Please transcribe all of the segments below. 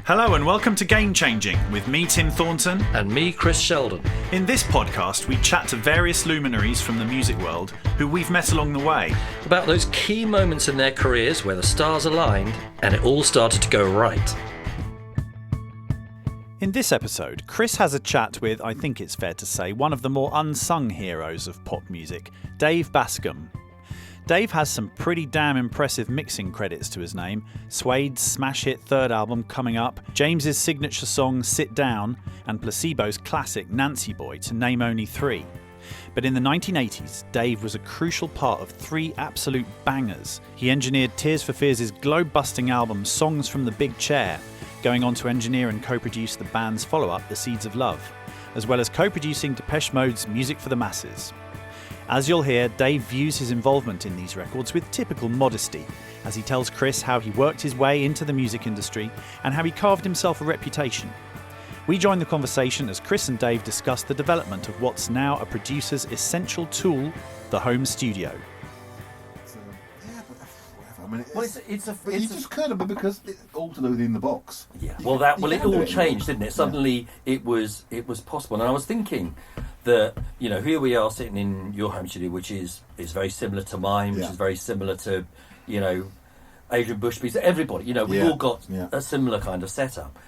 Hello and welcome to Game Changing with me, Tim Thornton. And me, Chris Sheldon. In this podcast, we chat to various luminaries from the music world who we've met along the way. About those key moments in their careers where the stars aligned and it all started to go right. In this episode, Chris has a chat with, I think it's fair to say, one of the more unsung heroes of pop music, Dave Bascombe. Dave has some pretty damn impressive mixing credits to his name. Suede's smash hit third album Coming Up, James's signature song Sit Down, and Placebo's classic Nancy Boy, to name only three. But in the 1980s, Dave was a crucial part of three absolute bangers. He engineered Tears for Fears' globe-busting album Songs from the Big Chair, going on to engineer and co-produce the band's follow-up The Seeds of Love, as well as co-producing Depeche Mode's Music for the Masses. As you'll hear, Dave views his involvement in these records with typical modesty, as he tells Chris how he worked his way into the music industry and how he carved himself a reputation. We join the conversation as Chris and Dave discuss the development of what's now a producer's essential tool, the home studio. It just occurred to me because it's all to do with in the box. Yeah. It all changed, didn't it? Suddenly, it was possible, and I was thinking that here we are sitting in your home studio, which is very similar to mine, which is very similar to Adrian Bushby's. Everybody, we've all got a similar kind of setup,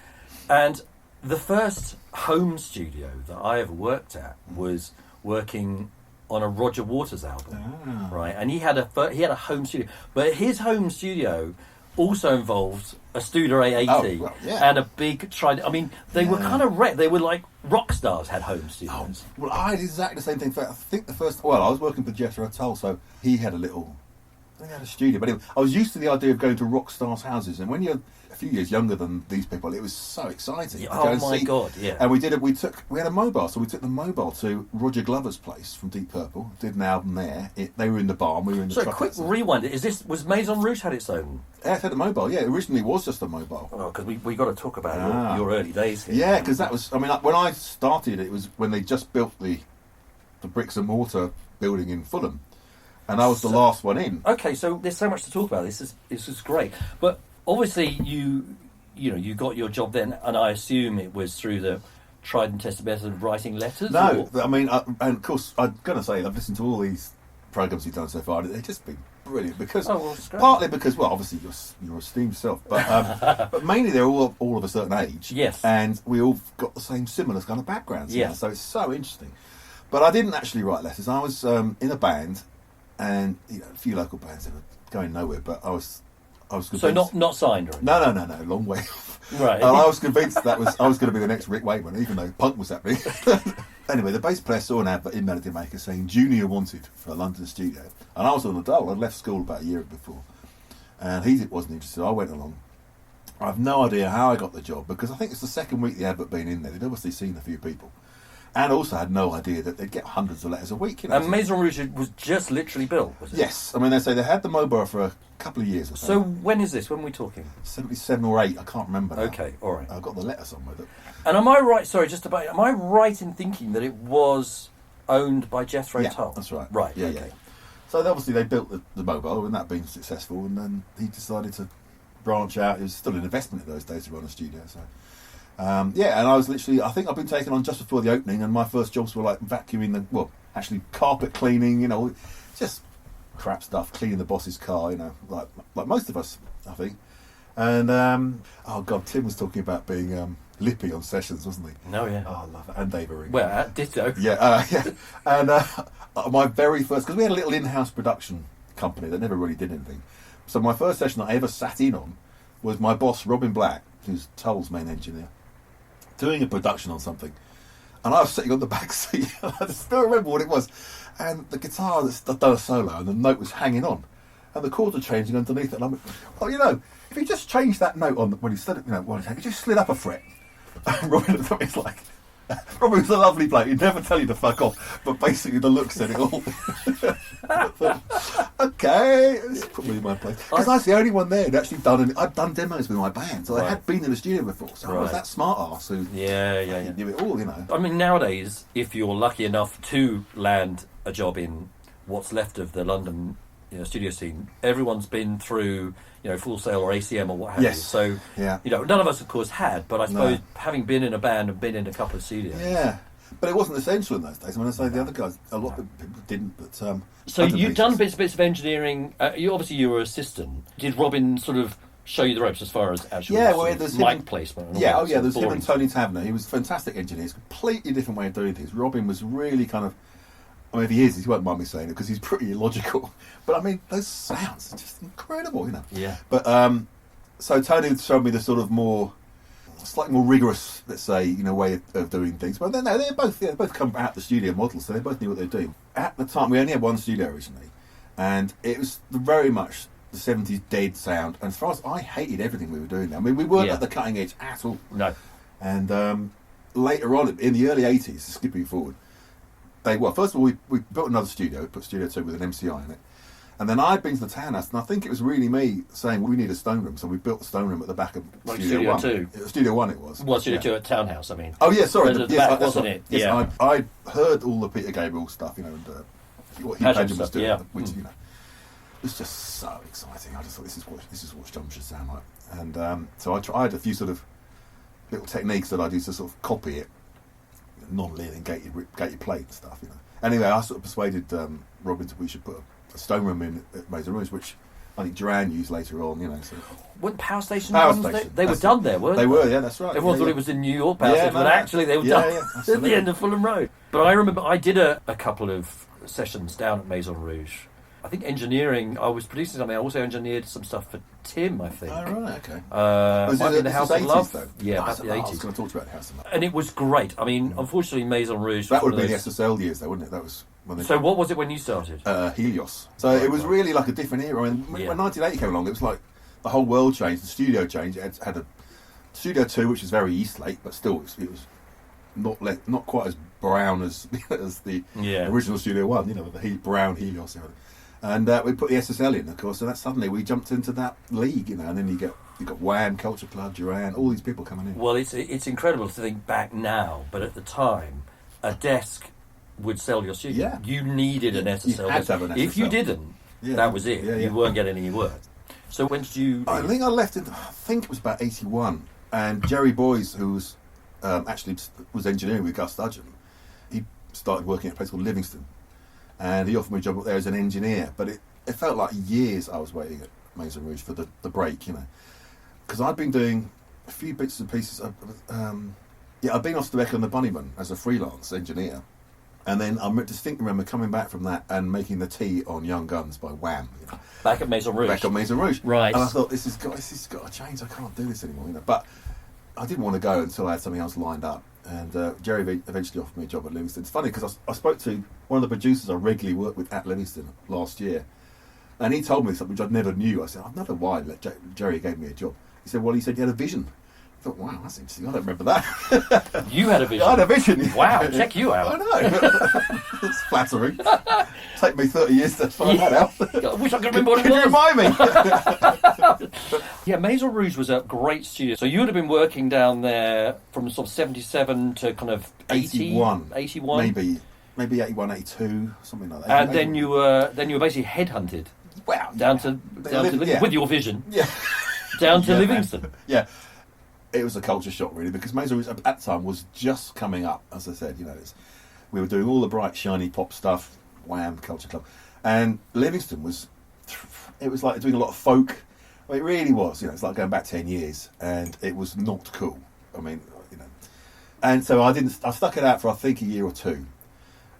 and the first home studio that I ever worked at was working on a Roger Waters album, right? And he had a home studio, but his home studio also involved a Studer A80 and a big they were kind of they were like rock stars had home studios. Well, I had exactly the same thing. I think I was working for Jethro Tull, so he had he had a studio, but I was used to the idea of going to rock stars' houses, and when you're a few years younger than these people, it was so exciting. Yeah, oh my God, yeah. And we had a mobile, so we took the mobile to Roger Glover's place from Deep Purple, did an album there. They were in the barn, we were in the truck. So quick rewind, was Maison Rouge had its own? Yeah, it had a mobile, yeah. It originally was just a mobile. Oh, because we got to talk about your early days here. Yeah, because that was, when I started, it was when they just built the bricks and mortar building in Fulham. And I was the last one in. Okay, so there's so much to talk about. This is great. But obviously you got your job then, and I assume it was through the tried and tested method of writing letters? No, and of course, I'm going to say, I've listened to all these programmes you've done so far, and they've just been brilliant. Because partly because, obviously you're esteemed self, but but mainly they're all of a certain age. Yes. And we all got the same similar kind of backgrounds. Yeah. So it's so interesting. But I didn't actually write letters. I was in a band, and a few local bands that were going nowhere, but I was convinced. So not signed, or No, long way off. Right. I was convinced I was going to be the next Rick Wakeman, even though punk was happening. Anyway, the bass player saw an advert in Melody Maker saying Junior wanted for a London studio, and I was on the dole. I'd left school about a year before, and he wasn't interested. I went along. I have no idea how I got the job, because I think it's the second week the advert been in there. They'd obviously seen a few people. And also had no idea that they'd get hundreds of letters a week. And Maison Rouge was just literally built, was it? Yes. They say they had the mobile for a couple of years or so. So when is this? When are we talking? 77 or 8, I can't remember now. Okay, all right. I've got the letter somewhere. And am I right in thinking that it was owned by Jethro Tull? That's right. Right, yeah, okay. Yeah. So obviously they built the mobile, and that being successful, and then he decided to branch out. It was still an investment in those days to run a studio, so... and I was I think I've been taken on just before the opening, and my first jobs were like vacuuming actually carpet cleaning, just crap stuff, cleaning the boss's car, like most of us, I think. And, Tim was talking about being lippy on sessions, wasn't he? No, yeah. Oh, I love it. And Dave Bascombe. Well, ditto. Yeah, yeah. And my very first, because we had a little in-house production company that never really did anything. So my first session that I ever sat in on was my boss, Robin Black, who's Tull's main engineer, doing a production on something, and I was sitting on the back seat. And I still remember what it was, and the guitar that's done a solo, and the note was hanging on, and the chords were changing underneath it. And I'm like, if you just changed that note on when he stood, you just slid up a fret. And Robin was like, Robin was a lovely bloke. He'd never tell you to fuck off, but basically the look said it all. Okay, let's put me in my place. Because I was the only one there who'd actually I'd done demos with my band, so I had been in the studio before, so I was that smart arse who knew it all, I mean, nowadays, if you're lucky enough to land a job in what's left of the London studio scene, everyone's been through, Full Sail or ACM or what have you. Yes. So, Yeah. none of us, of course, had, but I suppose having been in a band and been in a couple of studios. Yeah. But it wasn't essential in those days. I mean, I say the other guys, a lot of people didn't, but... So you've done bits of engineering. You were assistant. Did Robin sort of show you the ropes as far as actual there's mic placement? And all Yeah, that there's him and boring Tony Taverner. He was a fantastic engineer. It's a completely different way of doing things. Robin was really kind of... I mean, if he is, he won't mind me saying it, because he's pretty illogical. But, I mean, those sounds are just incredible, Yeah. But, so Tony showed me the sort of more... slightly more rigorous, let's say, way of doing things. But they both come out the studio models, so they both knew what they were doing. At the time, we only had one studio originally, and it was very much the 70s dead sound. And as far as I hated everything we were doing there. I mean, we weren't at the cutting edge at all. No. And later on, in the early 80s, skipping forward, first of all, we built another studio, put Studio 2 with an MCI in it. And then I'd been to the townhouse, and I think it was really me saying, we need a stone room. So we built the stone room at the back of Studio 1. Studio 1 it was. Well, Studio 2 at Townhouse, I mean. Oh, yeah, sorry. The back, wasn't it? Yes, Yeah. I heard all the Peter Gabriel stuff, and what Hugh Padgham was doing, which, it was just so exciting. I just thought, this is what drums should sound like. And so I had a few sort of little techniques that I'd use to sort of copy it, non-linear gated plate and stuff, Anyway, I sort of persuaded Robin that we should put a stone room in at Maison Rouge, which I think Duran used later on, So. Weren't Power Station Power ones? Station. They were done there, weren't they? They were, yeah, that's right. Everyone thought it was in New York Power Station, but actually they were done at the end of Fulham Road. But I remember I did a couple of sessions down at Maison Rouge. I think engineering, I was producing something, I also engineered some stuff for Tim, I think. Oh, right, okay. Might be in the House of Love. Though? Yeah, about the 80s. I was going to talk to you about the House of Love. And it was great. I mean, unfortunately, Maison Rouge... That would have been the SSL years, though, wouldn't it? That was... So what was it when you started? Helios. So it was really like a different era. I mean, when 1980 came along, it was like the whole world changed. The studio changed. It had a Studio 2, which was very Eastlake, but still it was not quite as brown as the original Studio 1, the brown Helios. And we put the SSL in, of course, and that suddenly we jumped into that league, and then you got Wham, Culture Club, Duran, all these people coming in. Well, it's incredible to think back now, but at the time, a desk would sell your studio. Yeah. You needed an SSL. You had to have an SSL. If you didn't, that was it. You weren't getting any work. So when did you... I think I left it, I think it was about 81, and Jerry Boyes, who was actually was engineering with Gus Dudgeon, he started working at a place called Livingston, and he offered me a job up there as an engineer, but it felt like years I was waiting at Maison Rouge for the break, because I'd been doing a few bits and pieces. I'd been off to Beck and the Bunnyman as a freelance engineer, and then I distinctly remember coming back from that and making the tea on Young Guns by Wham. Back at Maison Rouge. Back at Maison Rouge. Right. And I thought, this has got to change. I can't do this anymore. But I didn't want to go until I had something else lined up. And Jerry eventually offered me a job at Livingston. It's funny because I spoke to one of the producers I regularly worked with at Livingston last year, and he told me something which I never knew. I said, I don't know why Jerry gave me a job. He said, he had a vision. I thought, wow, that's interesting. I don't remember that. You had a vision? I had a vision. Wow, check you out. I know. It's flattering. Take me 30 years to find that out. I wish I could remember what it was. Can you remind me? Yeah, Maison Rouge was a great studio. So you would have been working down there from sort of 77 to kind of 81? Maybe 81, 82, something like that. And then you were basically headhunted. Wow. Down to Livingston, with your vision. Yeah. Down to Livingston. Yeah. It was a culture shock, really, because Maison Rouge at the time was just coming up. As I said, we were doing all the bright, shiny pop stuff, Wham, Culture Club, and Livingston was like doing a lot of folk. Well, it really was. It's like going back 10 years, and it was not cool. I mean, and so I stuck it out for I think a year or two,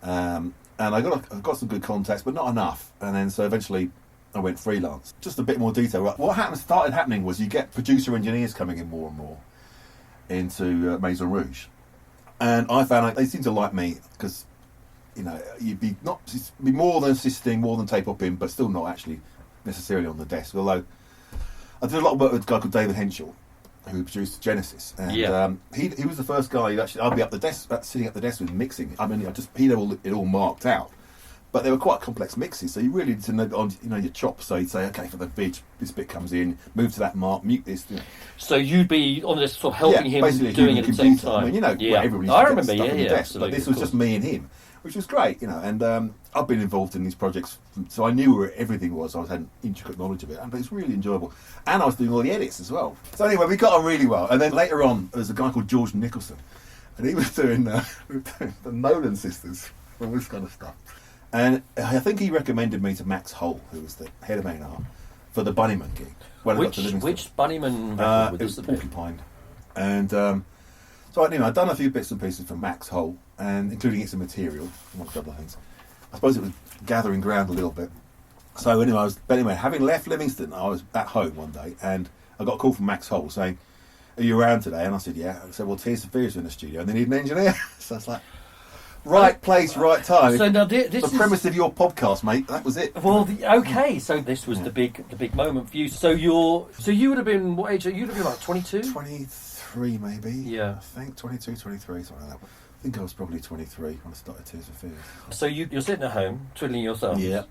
and I got some good contacts, but not enough. And then so eventually I went freelance. Just a bit more detail. What started happening was you get producer engineers coming in more and more into Maison Rouge, and I found they seemed to like me because you'd be more than assisting, more than tape upping, but still not actually necessarily on the desk. Although I did a lot of work with a guy called David Henschel, who produced Genesis, and he was the first guy who actually I'd be up the desk, sitting at the desk with mixing. I mean, he'd have it all marked out. But they were quite complex mixes, so you really need to know your chops. So you'd say, okay, for the bridge, this bit comes in, move to that mark, mute this. So you'd be on this sort of helping him doing it at the same time. I mean, everybody's I remember, stuff on the desk, absolutely. but this was just me and him, which was great, And I've been involved in these projects, so I knew where everything was. I had intricate knowledge of it, but it's really enjoyable. And I was doing all the edits as well. So anyway, we got on really well. And then later on, there was a guy called George Nicholson, and he was doing the Nolan sisters, all this kind of stuff. And I think he recommended me to Max Hull, who was the head of A&R, for the Bunnyman gig. When I got to Livingston. Which Bunnyman record it was Porcupine. And so anyway, I'd done a few bits and pieces for Max Hull, and including It's a Material, amongst other things. I suppose it was gathering ground a little bit. So anyway, having left Livingston, I was at home one day, and I got a call from Max Hull saying, "Are you around today?" And I said, "Yeah." I said, "Well, Tears for Fears are in the studio, and they need an engineer." So it's like, right place, right time. So now this the premise of your podcast, mate. That was it. Well, okay. So this was the big moment for you. So you would have been what age? You'd have been like 22? 23 maybe. Yeah. I think 22, 23, something like that. I think I was probably 23 when I started Tears for Fears. So you're sitting at home, twiddling your thumbs. Yeah.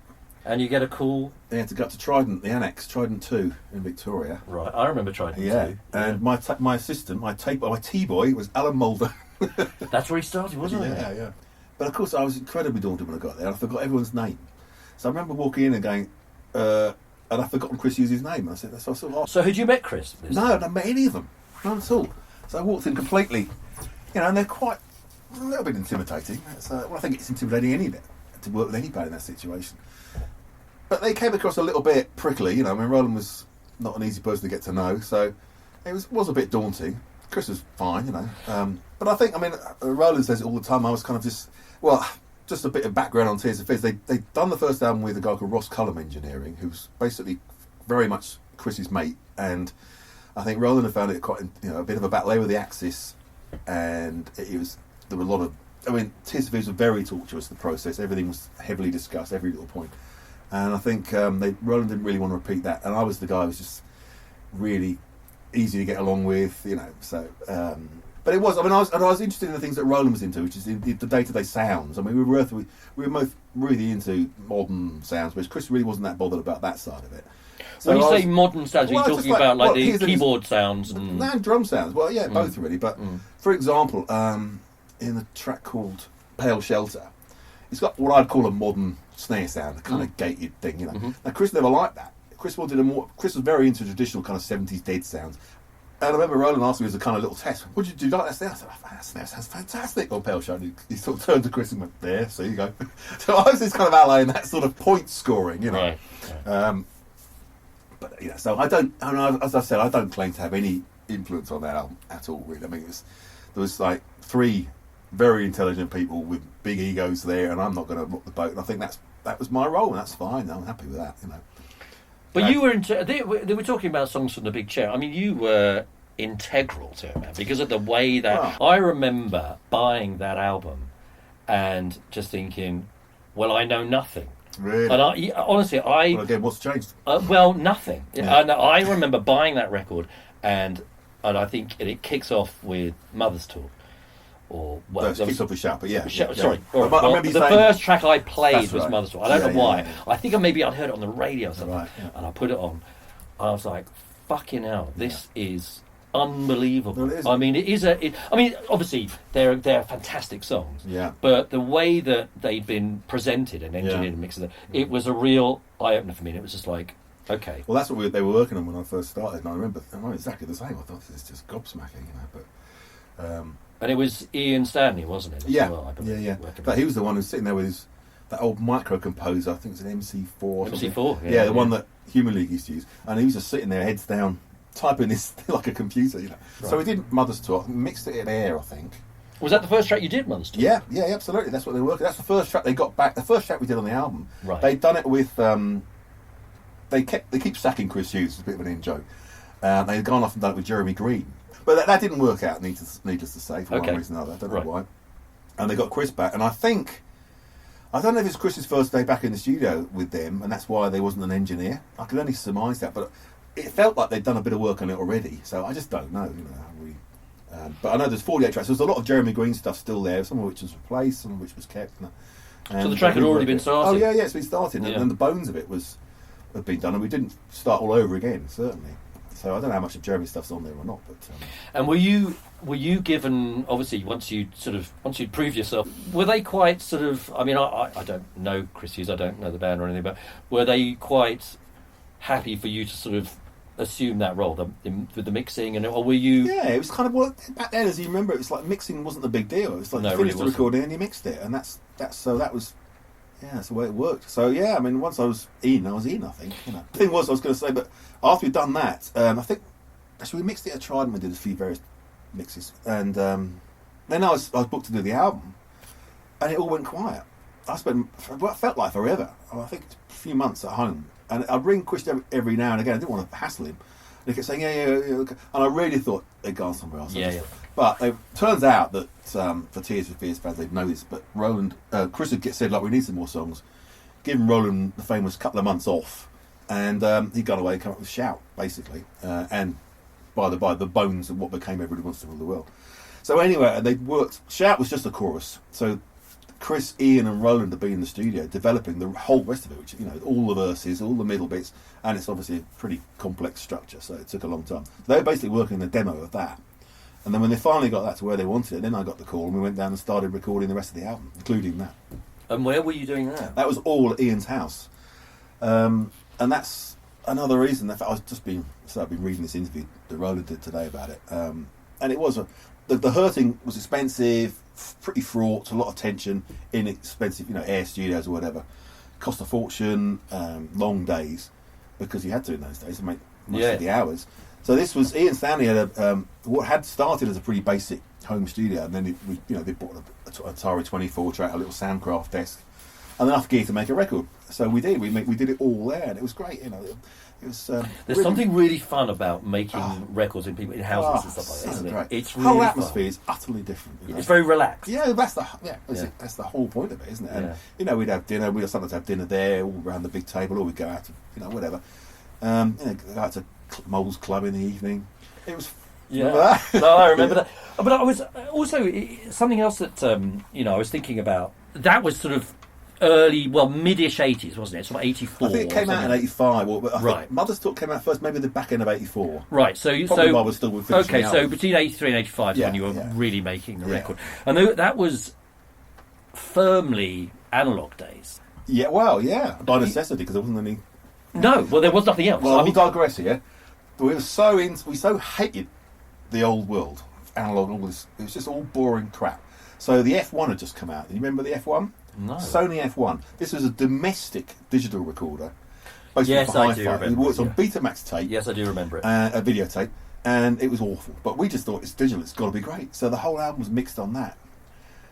And you get a call. They had to go up to Trident, the Annex, Trident 2 in Victoria. Right, I remember Trident 2. Yeah. And my assistant, my T-boy was Alan Mulder. That's where he started, wasn't it? Yeah. But of course, I was incredibly daunted when I got there. I forgot everyone's name. So I remember walking in and going, and I'd forgotten Chris Hughes' name. And I said, that's sort of odd. So had you met Chris? No, I'd not met any of them. None at all. So I walked in completely, and they're quite a little bit intimidating. Well, I think it's intimidating anyway to work with anybody in that situation. But they came across a little bit prickly, I mean, Roland was not an easy person to get to know, so it was a bit daunting. Chris was fine, but I think, Roland says it all the time, I was kind of just a bit of background on Tears of Fears. They'd done the first album with a guy called Ross Cullum Engineering, who's basically very much Chris's mate, and I think Roland had found it quite, a bit of a battle over the Axis, and there were a lot of, Tears of Fears were very tortuous, the process, everything was heavily discussed, every little point. And I think Roland didn't really want to repeat that, and I was the guy who was just really easy to get along with, So, but it was. I was interested in the things that Roland was into, which is the day-to-day sounds. We were both really into modern sounds, whereas Chris really wasn't that bothered about that side of it. So when you say modern sounds, are you talking about the keyboard sounds and drum sounds? Well, yeah, both really. But for example, in a track called Pale Shelter, it's got what I'd call a modern snare sound, a kind of gated thing, Now Chris never liked that. Chris was very into traditional kind of 70s dead sounds. And I remember Roland asked me as a kind of little test, "Would you like that snare?" I said, "That snare sounds fantastic on Pale Shelter." He sort of turned to Chris and went, "There, so you go." So I was this kind of ally in that sort of point scoring, Right. But so I don't. As I said, I don't claim to have any influence on that album at all. Really, there was like three very intelligent people with big egos there, and I'm not going to rock the boat. And I think that was my role, and that's fine. I'm happy with that. But you were they were talking about songs from the Big Chair. You were integral to it, man, because of the way that I remember buying that album and just thinking, well, I know nothing. Really? And honestly, Well, again, what's changed? Nothing. Yeah. And I remember buying that record, and I think it kicks off with Mother's Talk. Or it kicks off with Shout, but yeah. Sorry. I remember the first track I played was right. Mother's Talk. I don't know why. Yeah. I think I'd heard it on the radio or something, Right, yeah. and I put it on. I was like, "Fucking hell, this is unbelievable." Well, it is. Obviously they're fantastic songs. Yeah. But the way that they'd been presented and engineered and mixed, it was a real eye opener for me. And it was just like, okay. Well, that's what they were working on when I first started, and I remember exactly the same. I thought this is just gobsmacking, but. And it was Ian Stanley, wasn't it? Yeah, well, I believe, yeah. But he was the one who was sitting there with that old micro composer. I think it was an MC4. MC4, yeah, the one that Human League used to use. And he was just sitting there, heads down, typing this like a computer, Right. So we did Mother's Talk, mixed it in Air, I think. Was that the first track you did, Mother's Talk? Yeah, absolutely. That's what they were working. That's the first track they got back. The first track we did on the album. Right. They'd done it with. They keep sacking Chris Hughes. It's a bit of an in-joke. They'd gone off and done it with Jeremy Green. But that didn't work out, needless to say, for one reason or another. I don't know why. And they got Chris back, and I don't know if it's Chris's first day back in the studio with them, and that's why there wasn't an engineer. I could only surmise that, but it felt like they'd done a bit of work on it already, so I just don't know. But I know there's 48 tracks. There's a lot of Jeremy Green stuff still there, some of which was replaced, some of which was kept. So the track had already been started? Oh, yeah, it's been started, and the bones of it had been done, and we didn't start all over again, certainly. So I don't know how much of Jeremy's stuff's on there or not. But and were you given, obviously, once you'd proved yourself, were they quite sort of? I mean, I don't know Chris Hughes, I don't know the band or anything, but were they quite happy for you to sort of assume that role with the mixing, or were you? Yeah, it was kind of, well, back then, as you remember, it was like mixing wasn't a big deal. It was like you finished the recording and you mixed it, and that's so that was. Yeah, that's the way it worked. So yeah, I mean, once I was in, I think. The thing was, I was going to say, but after we'd done that, I think actually we mixed it at Trident. We did a few various mixes, and then I was booked to do the album, and it all went quiet. I spent what felt like forever. I think a few months at home, and I'd ring Chris every now and again. I didn't want to hassle him. And he kept saying, yeah, and I really thought they'd gone somewhere else. Yeah. But it turns out that for Tears for Fears fans, they'd know this, but Roland, Chris had said, like, we need some more songs. Given Roland the famous couple of months off, and he'd gone away and come up with Shout, basically, and by the bones of what became Everybody Wants to Rule the World. So anyway, they worked. Shout was just a chorus. So Chris, Ian, and Roland had been in the studio developing the whole rest of it, which, all the verses, all the middle bits, and it's obviously a pretty complex structure, so it took a long time. So they were basically working the demo of that. And then when they finally got that to where they wanted it, then I got the call and we went down and started recording the rest of the album, including that. And where were you doing that? That was all at Ian's house. And that's another reason. In fact, I've been reading this interview that Roland did today about it. And it was, the Hurting was expensive, pretty fraught, a lot of tension, inexpensive, air studios or whatever. Cost a fortune, long days, because you had to in those days to make most of the hours. So this was, Ian Stanley had what had started as a pretty basic home studio, and then they bought an Atari 24 track, a little Soundcraft desk, and enough gear to make a record. So we did. We did it all there, and it was great. It was. There's something really fun about making records in houses and stuff like that, isn't great. it? It's the really whole fun. atmosphere is utterly different. It's very relaxed. Yeah, that's the whole point of it, isn't it? And we'd have dinner. We'd sometimes have dinner there, all around the big table, or we'd go out to whatever. Go out to Mole's Club in the evening. It was. Yeah, no, I remember that. But I was also something else that I was thinking about. That was sort of mid-ish 80s, wasn't it? Sort of 84. I think it came out in 85. But I right. think Mother's Talk came out first, maybe the back end of 84. Right. So while I was still with okay. So between 83 and 85 is when you were really making the record, and that was firmly analog days. Yeah. Well, yeah, by necessity, because there wasn't any. No. Well, there was nothing else. Well, we'll digress here. We so hated the old world, analog, all this. It was just all boring crap. So the F1 had just come out. Do you remember the F1? No. Sony F1. This was a domestic digital recorder. Yes, I do remember. It worked on Betamax tape. Yes, I do remember it. A videotape, and it was awful. But we just thought it's digital. It's got to be great. So the whole album was mixed on that,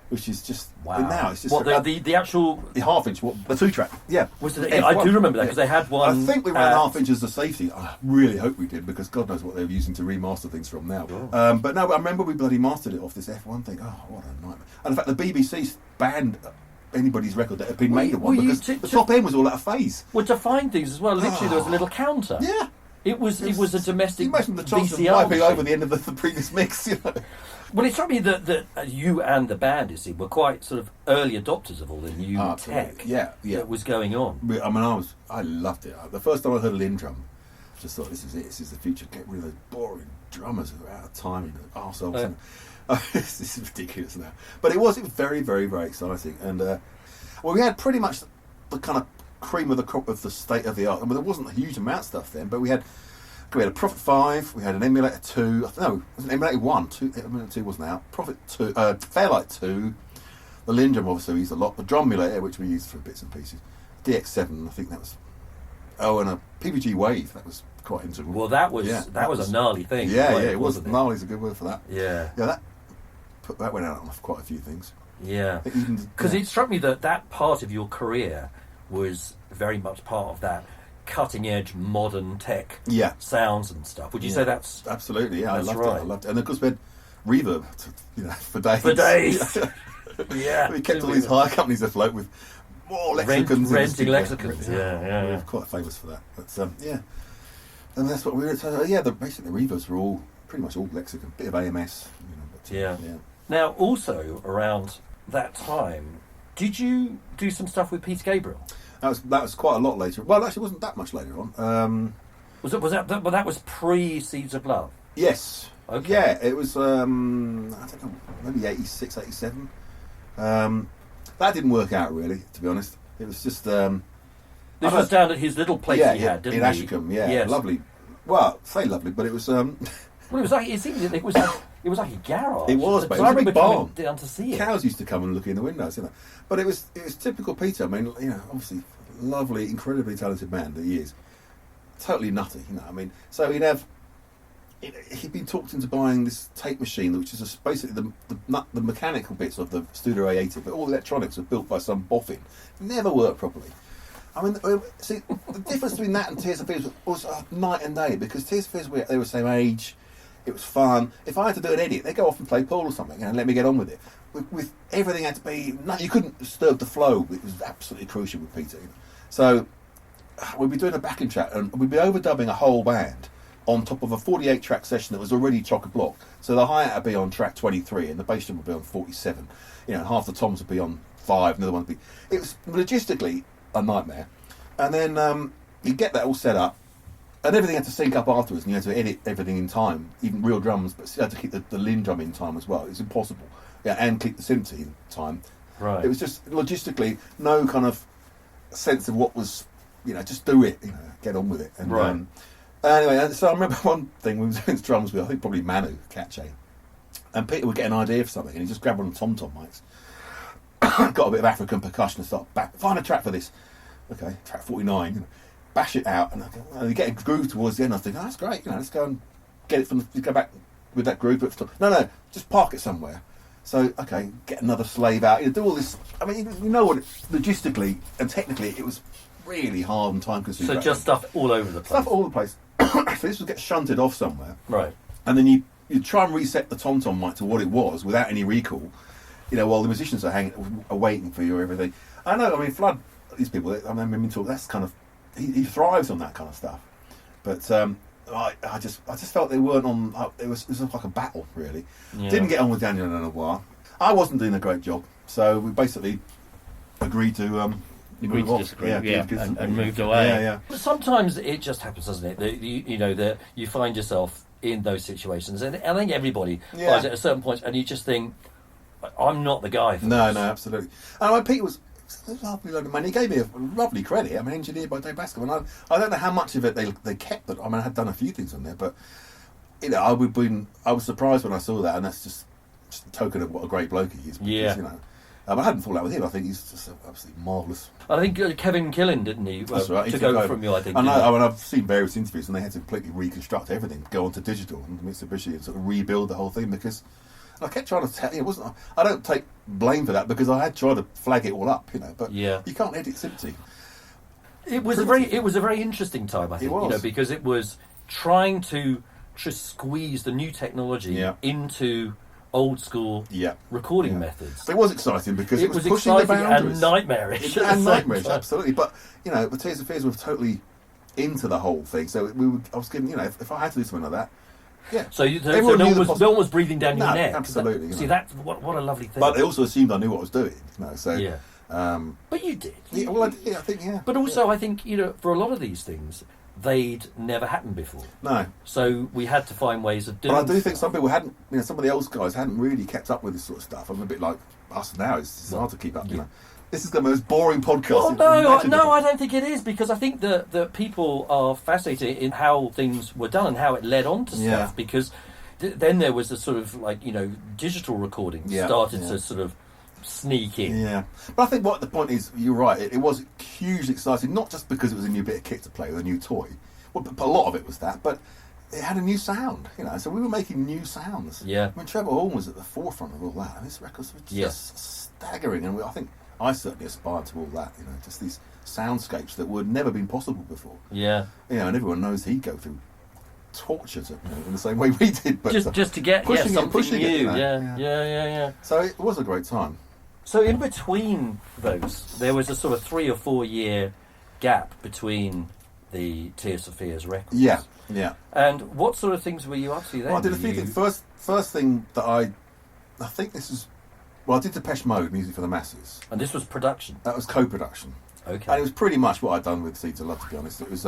which is just now it's just the actual half-inch, the 2-track. Yeah, I do remember that because they had one. I think we ran half-inch as a safety. I really hope we did, because God knows what they were using to remaster things from now. Oh. But no, I remember we bloody mastered it off this F1 thing. Oh, what a nightmare! And in fact, the BBC banned anybody's record that had been made of one, because the top end was all out of phase. Well, to find things as well, literally there was a little counter. Yeah. It was a domestic. Imagine the chance of VCR wiping over the end of the previous mix. Well, it struck me that you and the band, you see, were quite sort of early adopters of all the new tech that was going on. I mean, I loved it. The first time I heard a Lindrum, I just thought, this is it. This is the future. Get rid of those boring drummers who are out of time and arseholes. This is ridiculous now. But it was very, very, very exciting. And we had pretty much the kind of cream of the crop of the state of the art. I mean, there wasn't a huge amount of stuff then, but we had a Prophet 5, we had an Emulator 2, no, it was an Emulator 1, Emulator 2 wasn't out, Prophet 2, Fairlight 2, the Lindrum obviously we used a lot, the Drum Emulator, which we used for bits and pieces, DX7, I think that was, and a PVG Wave, that was quite integral. Well, that was a gnarly thing. Yeah, it was. Gnarly's a good word for that. Yeah. Yeah, that went out on quite a few things. Yeah. Because it struck me that part of your career was very much part of that cutting edge modern tech sounds and stuff. Would you say that's absolutely? Yeah, that's I loved it. And of course we had reverb, for days. For days. Yeah, we kept all these hire companies afloat with more lexicons, renting lexicons. Yeah. We were quite famous for that. But and that's what we were. Basically the reverbs were all pretty much all lexicon, bit of AMS. Yeah. Now, also around that time, did you do some stuff with Peter Gabriel? That was quite a lot later. Well, actually, it wasn't that much later on. But that was pre Seeds of Love. Yes. Okay. Yeah, it was. I don't know, maybe 86, 87. That didn't work out really, to be honest. It was just. This was down at his little place he had, didn't in he? Ashicombe. Yeah, Yes. lovely. Well, say lovely, but it was. Well, it was like it was like a garage. It was, but it I was a big remember coming barn. down to see it. Cows used to come and look in the windows, you know. But it was typical Peter. I mean, you know, obviously, lovely, incredibly talented man that he is. Totally nutty, you know. I mean, so he'd been talked into buying this tape machine, which is basically the mechanical bits of the Studio A80, but all the electronics were built by some boffin. Never worked properly. I mean, see, the difference between that and Tears of Fears was night and day, because Tears of Fears, they were the same age, it was fun. If I had to do an edit, they'd go off and play pool or something and let me get on with it. With everything had to be, no, you couldn't disturb the flow. It was absolutely crucial with Peter. So we'd be doing a backing track and we'd be overdubbing a whole band on top of a 48-track session that was already chock-a-block. So the hi-hat would be on track 23 and the bass drum would be on 47. You know, and half the toms would be on 5, and the other one would be... It was logistically a nightmare. And then you get that all set up, and everything had to sync up afterwards, and you had to edit everything in time, even real drums, but you had to keep the Lin drum in time as well. It was impossible. Yeah, and keep the synth in time. Right. It was just logistically no kind of sense of what was, you know, just do it, you know, get on with it. And, right. Anyway, so I remember one thing we were doing drums with, I think probably Manu Katche, and Peter would get an idea for something, and he just grabbed one of the tom-tom mics, got a bit of African percussion and start find a track for this. Okay, track 49, you know, bash it out, and you get a groove towards the end. I think, oh, that's great, you know, let's go and get it from go back with that groove. No, just park it somewhere. So, okay, get another slave out. You know, do all this. I mean, you know what? Logistically and technically, it was really hard and time-consuming. So just stuff all over the place. Stuff all over the place. So this would get shunted off somewhere, right? And then you try and reset the tom-tom mic to what it was without any recall. You know, while the musicians are waiting for you or everything. I know. I mean, Flood. These people, I remember him talk. That's kind of he thrives on that kind of stuff. But I just felt they weren't on. It was like a battle, really. Yeah. Didn't get on with Daniel and Noir. I wasn't doing a great job, so we basically agreed to disagree, and moved away. Yeah. But sometimes it just happens, doesn't it? That that you find yourself in those situations, and I think everybody finds it at a certain point, and you just think, I'm not the guy for this. No, absolutely. And Pete was a lovely load of money. He gave me a lovely credit. I'm engineered by Dave Bascombe, and I don't know how much of it they kept. But I mean, I had done a few things on there, but you know, I was surprised when I saw that, and that's just a token of what a great bloke he is. Because, yeah. You know, I hadn't fallen out with him. I think he's just absolutely marvellous. I think Kevin Killen, didn't he? That's right. He took over from you, I think. I've seen various interviews, and they had to completely reconstruct everything, go onto digital and Mitsubishi, and sort of rebuild the whole thing because. I kept trying to tell you, I don't take blame for that because I had tried to flag it all up, you know. But you can't edit simply. It was a very interesting time, I think, you know, because it was trying to squeeze the new technology into old school recording methods. It was exciting because it was pushing exciting the boundaries and nightmarish. Absolutely. But you know, the Tears of Fears were totally into the whole thing. So I was giving, you know, if I had to do something like that. Yeah. So no one was breathing down your neck. Absolutely. That's what a lovely thing. But they also assumed I knew what I was doing. You know, so but you did. Yeah, well, I did. I think. Yeah. But also, I think for a lot of these things, they'd never happened before. No. So we had to find ways of doing. But I do think some people hadn't. You know, some of the old guys hadn't really kept up with this sort of stuff. I'm a bit like us now. It's hard to keep up. You know. This is the most boring podcast. No, I don't think it is, because I think that people are fascinated in how things were done and how it led on to stuff. Because then there was a sort of digital recording started to sort of sneak in. Yeah, but I think what the point is, you're right. It was hugely exciting, not just because it was a new bit of kit to play with, a new toy. Well, a lot of it was that, but it had a new sound. You know, so we were making new sounds. Yeah. I mean, Trevor Horn was at the forefront of all that, and his records were just staggering. And I think. I certainly aspired to all that, you know, just these soundscapes that would never been possible before. Yeah. You know, and everyone knows he'd go through torture in the same way we did. But just to get something new. It, you know? Yeah. So it was a great time. So in between those, there was a sort of 3 or 4 year gap between the Tears for Fears records. Yeah. And what sort of things were you up to then? Well, I did a few things. First thing that I think this is. Well, I did Depeche Mode, Music for the Masses. And this was production? That was co-production. Okay. And it was pretty much what I'd done with Seeds of Love, to be honest. It was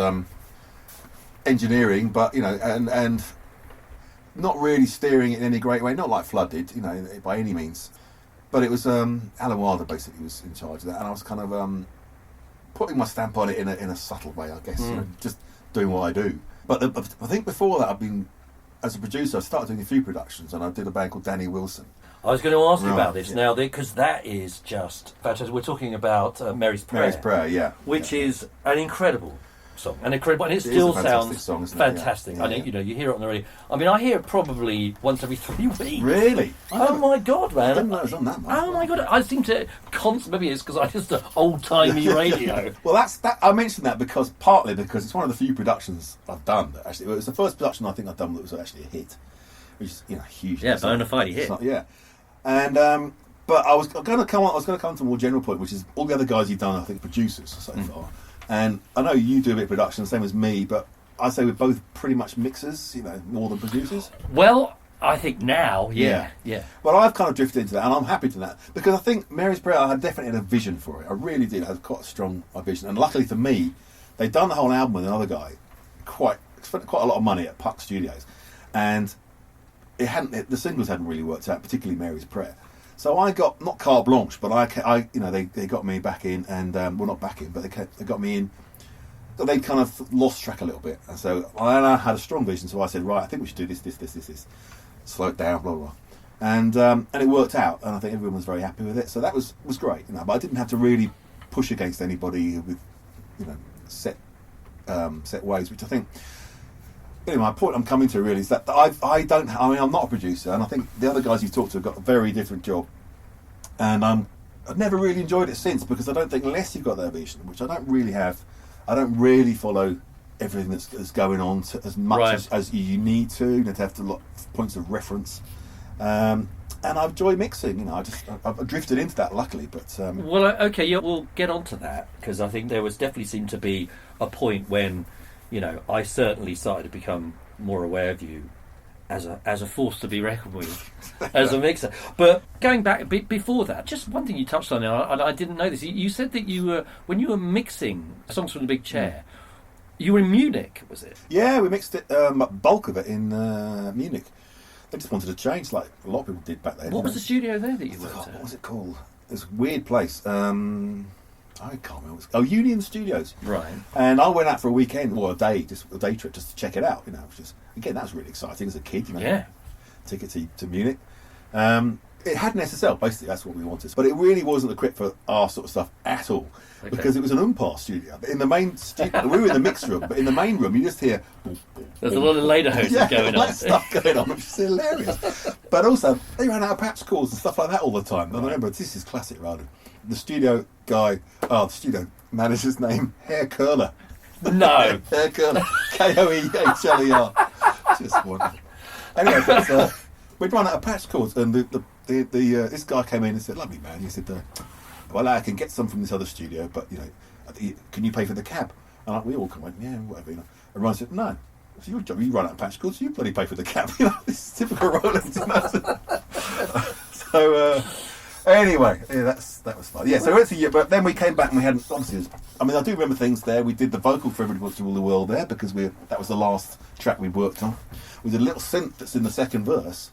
engineering, but and not really steering it in any great way. Not like Flooded, by any means. But it was Alan Wilder basically was in charge of that, and I was kind of putting my stamp on it in a subtle way, I guess. Just doing what I do. But I think before that, I've been, as a producer, I started doing a few productions, and I did a band called Danny Wilson. I was going to ask you about this now, because that is just fantastic. We're talking about Mary's Prayer. Mary's Prayer, yeah. Which is an incredible song. And it still sounds fantastic. Yeah. I think, you hear it on the radio. I mean, I hear it probably once every 3 weeks. Really? Oh my God, man. I didn't know it was on that much. Oh my God. I seem to maybe it's because I just old-timey radio. Well, I mentioned that partly because it's one of the few productions I've done that actually, it was the first production I think I've done that was actually a hit. Which is, huge. Yeah, bona fide hit. Yeah. And but I was going to come to a more general point, which is all the other guys you've done, I think, producers so far. And I know you do a bit of production, same as me, but I'd say we're both pretty much mixers, more than producers. Well, I think now, yeah. Well, I've kind of drifted into that, and I'm happy to that, because I think Mary's Prayer, I definitely had a vision for it. I really did. I had quite a strong vision, and luckily for me, they'd done the whole album with another guy, spent quite a lot of money at Puck Studios, and the singles hadn't really worked out, particularly Mary's Prayer. So I got not carte blanche, but they got me back in, and not back in, but they got me in. So they kind of lost track a little bit, and so I had a strong vision. So I said, right, I think we should do this. Slow it down, blah blah, and it worked out, and I think everyone was very happy with it. So that was great, But I didn't have to really push against anybody with set ways, which I think. Anyway, my point I'm coming to really is that I'm not a producer, and I think the other guys you've talked to have got a very different job, and I've never really enjoyed it since, because I don't think unless you've got that vision, which I don't really have, I don't really follow everything that's going on as much as you need to have a lot of points of reference, and I enjoy mixing. I've drifted into that luckily, but well, okay, yeah, we'll get onto that, because I think there definitely seemed to be a point when. I certainly started to become more aware of you as a force to be reckoned with, as a mixer. But going back a bit before that, just one thing you touched on, and I didn't know this. You said that when you were mixing Songs from the Big Chair, you were in Munich, was it? Yeah, we mixed it, bulk of it in Munich. They just wanted to change, like a lot of people did back then. What was the studio there that you worked at? What was it called? It's a weird place. I can't remember. Union Studios. Right. And I went out for a weekend, or a day trip, just to check it out. Which is, again, that was really exciting as a kid. Yeah. Ticket to Munich. It had an SSL, basically. That's what we wanted. But it really wasn't equipped for our sort of stuff at all, because it was an umpire studio. But in the main studio, we were in the mix room, but in the main room, you just hear. There's a lot of lederhosen going on. Stuff going on, which is hilarious. But also, they ran out of patch cords and stuff like that all the time. And I remember, this is classic, rather. The studio manager's name, Hair Curler. No. Hair Curler. Koehler. Just wonderful. Anyway, but we'd run out of patch cords, and this guy came in and said, "Lovely man," he said, "well, I can get some from this other studio, but can you pay for the cab?" And we all went, "Yeah, whatever." And Ryan said, "No, it's your job. You run out of patch cords, you bloody pay for the cab." This is typical Rollins. So. Anyway, yeah, that was fun. Yeah, so we went to but then we came back and we had obviously. I do remember things there. We did the vocal for "Everybody Wants to Rule the World" there, because that was the last track we worked on. We did a little synth that's in the second verse,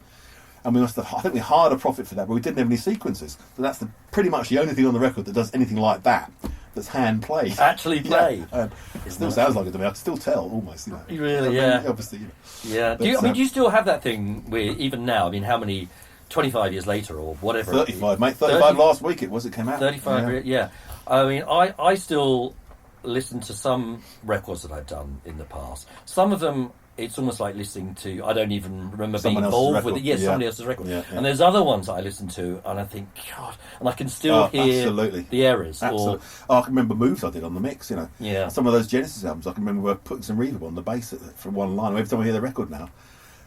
and I think we hired a prophet for that, but we didn't have any sequences. So that's pretty much the only thing on the record that does anything like that. That's hand played. Actually played. Yeah, it still sounds like it to me. I can still tell almost. Really, yeah. Obviously, yeah. But, do you still have that thing where even now? How many? 25 years later or whatever. 35, mate. 35 last week it came out. 35, yeah. I still listen to some records that I've done in the past. Some of them, it's almost like listening to, I don't even remember being involved with it. Yes, somebody else's record. Yeah. And there's other ones that I listen to and I think, God, and I can still hear the errors. Absolutely. I can remember moves I did on the mix, Yeah. Some of those Genesis albums, I can remember putting some reverb on the bass for one line. Every time I hear the record now,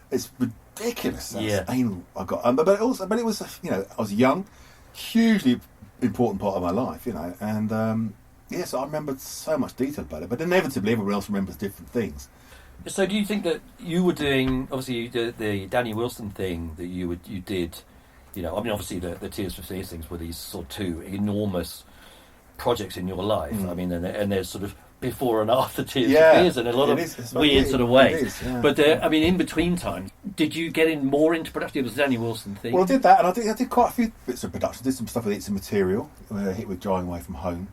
it's ridiculous. That's anal I got. But it was, I was young, hugely important part of my life, and so I remembered so much detail about it. But inevitably, everyone else remembers different things. So, do you think that you were doing? Obviously, you did the Danny Wilson thing that you did. Obviously, the Tears for Fears things were these sort of two enormous projects in your life. I mean, and there's sort of before and after Tears Yeah, for Fears in a lot of weird sort of ways. Yeah. But I mean, in between times, did you get in more into production? It was Danny Wilson thing. Well, I did that, and I did quite a few bits of production. Did some stuff with It's a Material, hit with Drying Away from Home.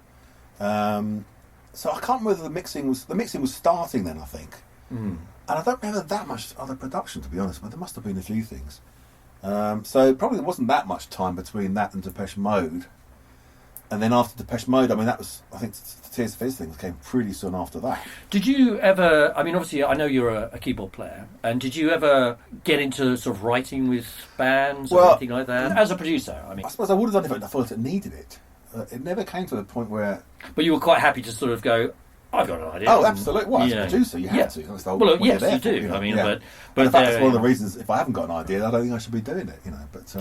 So I can't remember whether the mixing was starting then, I think. And I don't remember that much other production, to be honest, but there must have been a few things. So probably there wasn't that much time between that and Depeche Mode. And then after Depeche Mode, I mean, that was, I think, the Tears for Fears thing came pretty soon after that. Did you ever, I mean, obviously, I know you're a keyboard player, and did you ever get into sort of writing with bands or anything like that? As a producer, I mean. I suppose I would have done it if I thought it needed it. It never came to the point where... But you were quite happy to sort of go, I've got an idea. Oh, absolutely. Well, as a producer, you have to. That's the whole yes, you do. You know? I mean, but in fact, that's one of the reasons, if I haven't got an idea, I don't think I should be doing it, you know. But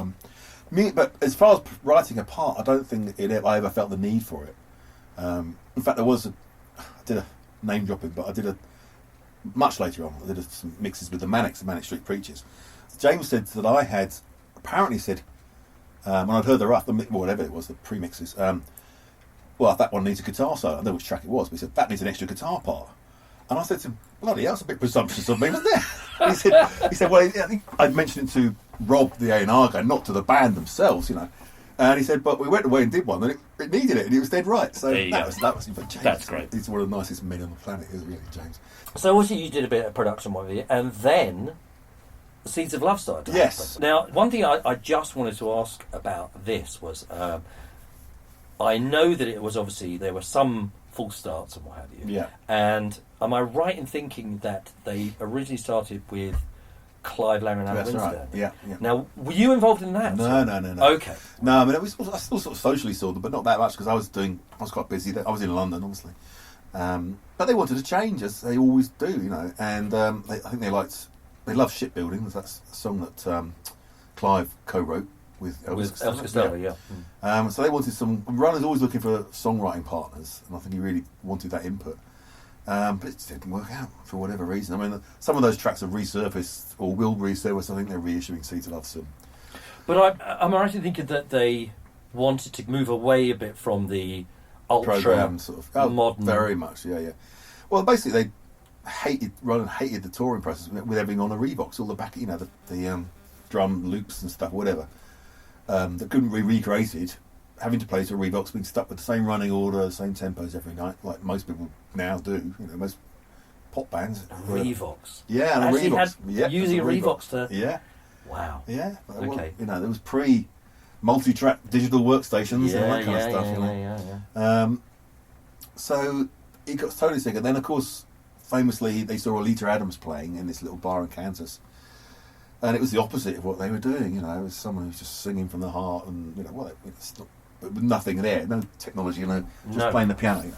as far as writing a part, I don't think I ever felt the need for it. In fact, I did a name dropping, but I did much later on, I did some mixes with the Manic Street Preachers. James said that I had, apparently said, when I'd heard whatever it was, the pre-mixes, well, that one needs a guitar solo. I don't know which track it was, but he said, that needs an extra guitar part. And I said to him, bloody hell, that's a bit presumptuous of me, wasn't it? he said, well, I think I'd mentioned it to Rob, the A&R guy, not to the band themselves, you know. And he said, but we went away and did one, and it needed it, and he was dead right. So that was James. That's great. He's one of the nicest men on the planet, isn't he, James? So obviously you did a bit of production one year, and then Seeds of Love started to happen. Now, one thing I just wanted to ask about this was, I know that it was obviously, there were some false starts and what have you. Yeah. And am I right in thinking that they originally started with Clive Lang and Alan Winston? Right. Yeah. Now, were you involved in that? No. Okay. No, I mean, I still sort of socially saw them, but not that much because I was quite busy. I was in London, obviously. But they wanted to change, as they always do, you know. And I think they love Shipbuilding. That's a song that Clive co-wrote with Elvis Costello. Yeah. So they wanted some. Runner's always looking for songwriting partners, and I think he really wanted that input. But it didn't work out for whatever reason. I mean, some of those tracks have resurfaced or will resurface. I think they're reissuing Seeds of Love soon. But I'm right in thinking that they wanted to move away a bit from the ultra program sort of modern. Very much, yeah. Well, basically, Roland hated the touring process with everything on the Revox, all the back, you know, the drum loops and stuff, whatever, that couldn't be recreated. Having to play to a Revox, being stuck with the same running order, the same tempos every night, like most people now do. You know, most pop bands. Revox. Yeah, and a Revox. Using a Revox to. Yeah. Wow. Yeah. Okay. Well, you know, there was multi-track digital workstations and all that kind of stuff. Yeah. So he got totally sick, and then of course, famously, they saw Oleta Adams playing in this little bar in Kansas, and it was the opposite of what they were doing. You know, it was someone who's just singing from the heart, and you know, with nothing there, no technology, just playing the piano,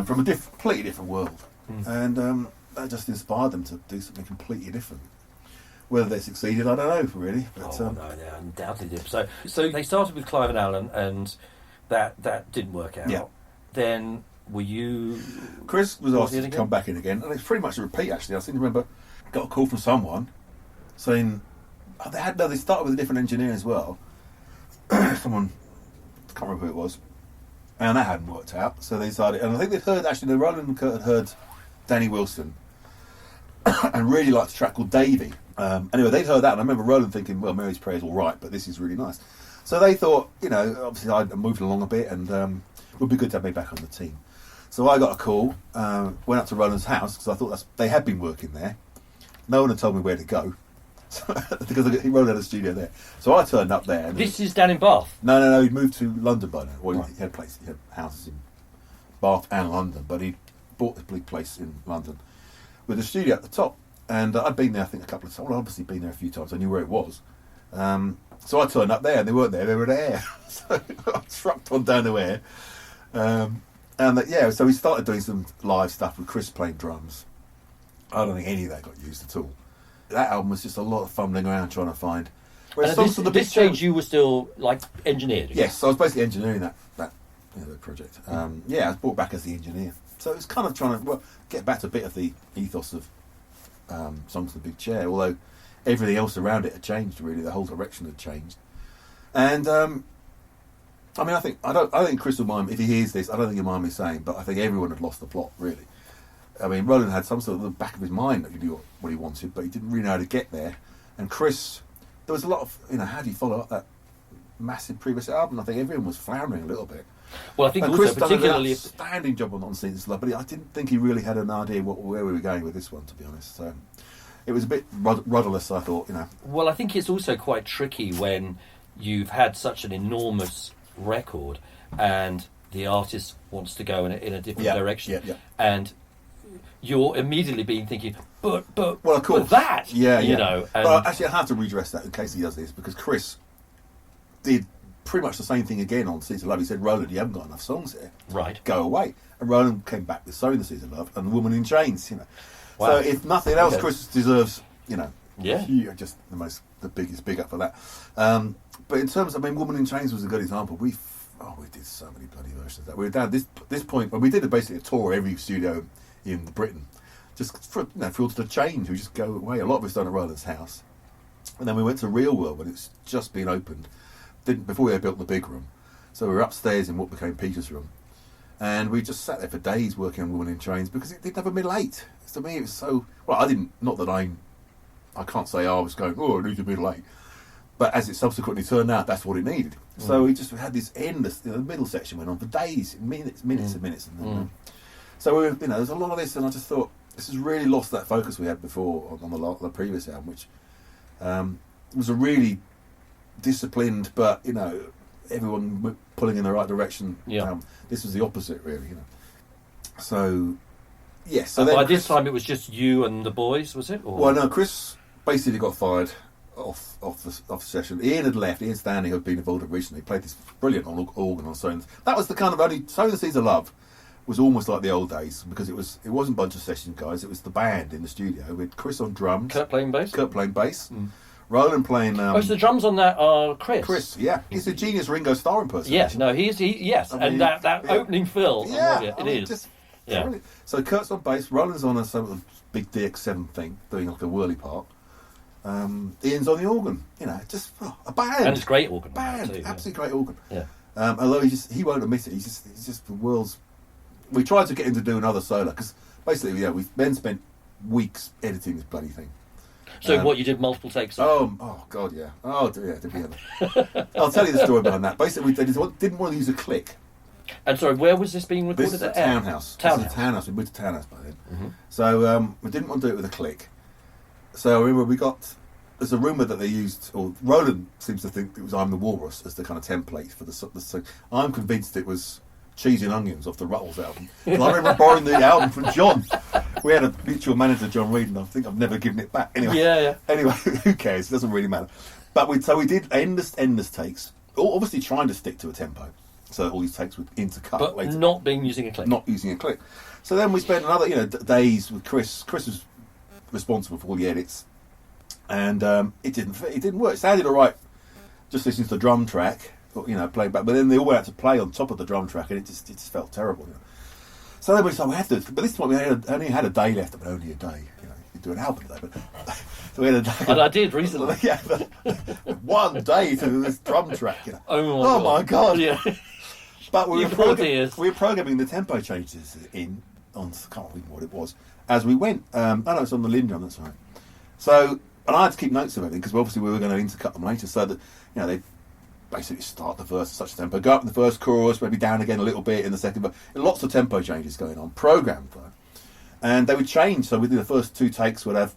from a completely different world, and that just inspired them to do something completely different. Whether they succeeded, I don't know, really. But, no, they undoubtedly did. So they started with Clive and Alan, and that didn't work out. Yeah. Then were you? Chris was asked to come back in again, and it's pretty much a repeat. Actually, I seem to remember got a call from someone saying they started with a different engineer as well. Someone, I can't remember who it was, and that hadn't worked out. So they decided, and I think they'd heard Roland and Kurt had heard Danny Wilson and really liked a track called Davy. Anyway, they'd heard that, and I remember Roland thinking, well, Mary's Prayer's all right, but this is really nice. So they thought, you know, obviously I'd moved along a bit, and it would be good to have me back on the team. So I got a call, went up to Roland's house, because I thought they had been working there. No one had told me where to go, because Roland had a studio there. So I turned up there. And this is down in Bath? No, he'd moved to London by now. Well, he had houses in Bath and London, but he bought this big place in London with a studio at the top. And I'd been there, I think, a couple of times. Well, I'd obviously been there a few times. I knew where it was. So I turned up there, and they weren't there. They were there. So I trucked on down to there. So we started doing some live stuff with Chris playing drums. I don't think any of that got used at all. That album was just a lot of fumbling around trying to find. And at this stage, you were still, like, engineering? Yes, I was basically engineering that project. I was brought back as the engineer. So it was kind of trying to get back to a bit of the ethos of Songs for the Big Chair, although everything else around it had changed, really. The whole direction had changed. And I mean, I don't think Chris will mind if he hears this. I don't think he'll mind me saying, but I think everyone had lost the plot really. I mean, Roland had some sort of the back of his mind that he knew what he wanted, but he didn't really know how to get there. And Chris, there was a lot of how do you follow up that massive previous album? I think everyone was floundering a little bit. Well, I think and also Chris particularly done an outstanding job on Seasons Love, but I didn't think he really had an idea where we were going with this one, to be honest. So it was a bit rudderless, I thought. Well, I think it's also quite tricky when you've had such an enormous record and the artist wants to go in a different direction, and you're immediately thinking, but well, of course, but that, you know. And but actually, I have to redress that in case he does this, because Chris did pretty much the same thing again on Season of Love. He said, Roland, you haven't got enough songs here. Right. Go away. And Roland came back with Sowing the Seeds of Love and Woman in Chains, Wow. So if nothing else, Chris deserves, just the biggest big up for that. But in terms of, Woman in Chains was a good example. We did so many bloody versions of that. We were down this point, when we did basically a tour every studio in Britain, just for us to change, we just go away. A lot of us done at Roland's house. And then we went to Real World when it's just been opened. Before we had built the big room. So we were upstairs in what became Peter's room. And we just sat there for days working on Women in Chains because it didn't have a middle eight. To me, it was so... Well, I can't say I was going, I need a middle eight. But as it subsequently turned out, that's what it needed. So we had this endless... the middle section went on for days, minutes and minutes. And so we were, there's a lot of this, and I just thought, this has really lost that focus we had before on the previous album, which was a really... disciplined, but everyone pulling in the right direction. This was the opposite, really. So yes. So by this time, it was just you and the boys, was it? Or? Well, no. Chris basically got fired off the session. Ian had left. Ian Stanley, who had been involved originally, played this brilliant organ on Sowing. That was the kind of only Sowing the Seeds of Love was almost like the old days because it wasn't a bunch of session guys. It was the band in the studio with Chris on drums, Kurt playing bass. Roland playing... so the drums on that are Chris. Chris, yeah. He's a genius Ringo Starr impersonator. Yes, no, and that opening fill. It is. So Kurt's on bass, Roland's on a sort of big DX7 thing, doing like a whirly part. Ian's on the organ. Just a band. And it's great organ. Absolutely great organ. Yeah. Although he won't admit it. He's just the world's... We tried to get him to do another solo, because basically, we then spent weeks editing this bloody thing. So what, you did multiple takes? Oh God, yeah. Oh, yeah, did we ever? I'll tell you the story behind that. Basically, we didn't want to use a click. And sorry, where was this being recorded? This is a townhouse. We moved to townhouse by then. Mm-hmm. So we didn't want to do it with a click. So I remember there's a rumour that they used, or Roland seems to think it was I'm the Walrus as the kind of template for the song. I'm convinced it was Cheese and Onions off the Ruttles album. And I remember borrowing the album from John. We had a mutual manager, John Reed, and I think I've never given it back. Anyway, Anyway, who cares? It doesn't really matter. But we did endless takes, obviously trying to stick to a tempo, so all these takes would intercut. But later. Not using a click. So then we spent another, days with Chris. Chris was responsible for all the edits, and it didn't work. It sounded all right, just listening to the drum track. Playing back, but then they all had to play on top of the drum track, and it just felt terrible. So then we decided we had to. But this time we only had a day left, but only a day. You do an album today, but so we had a day. And I did recently. One day to this drum track. Oh my God! Yeah. But we were programming the tempo changes in on. I can't remember what it was as we went. It's on the Lin drum. That's right. So, and I had to keep notes of everything because obviously we were going to intercut them later, so that they basically start the verse at such a tempo, go up in the first chorus, maybe down again a little bit in the second, but lots of tempo changes going on, programmed though. And they would change, so within the first two takes it'd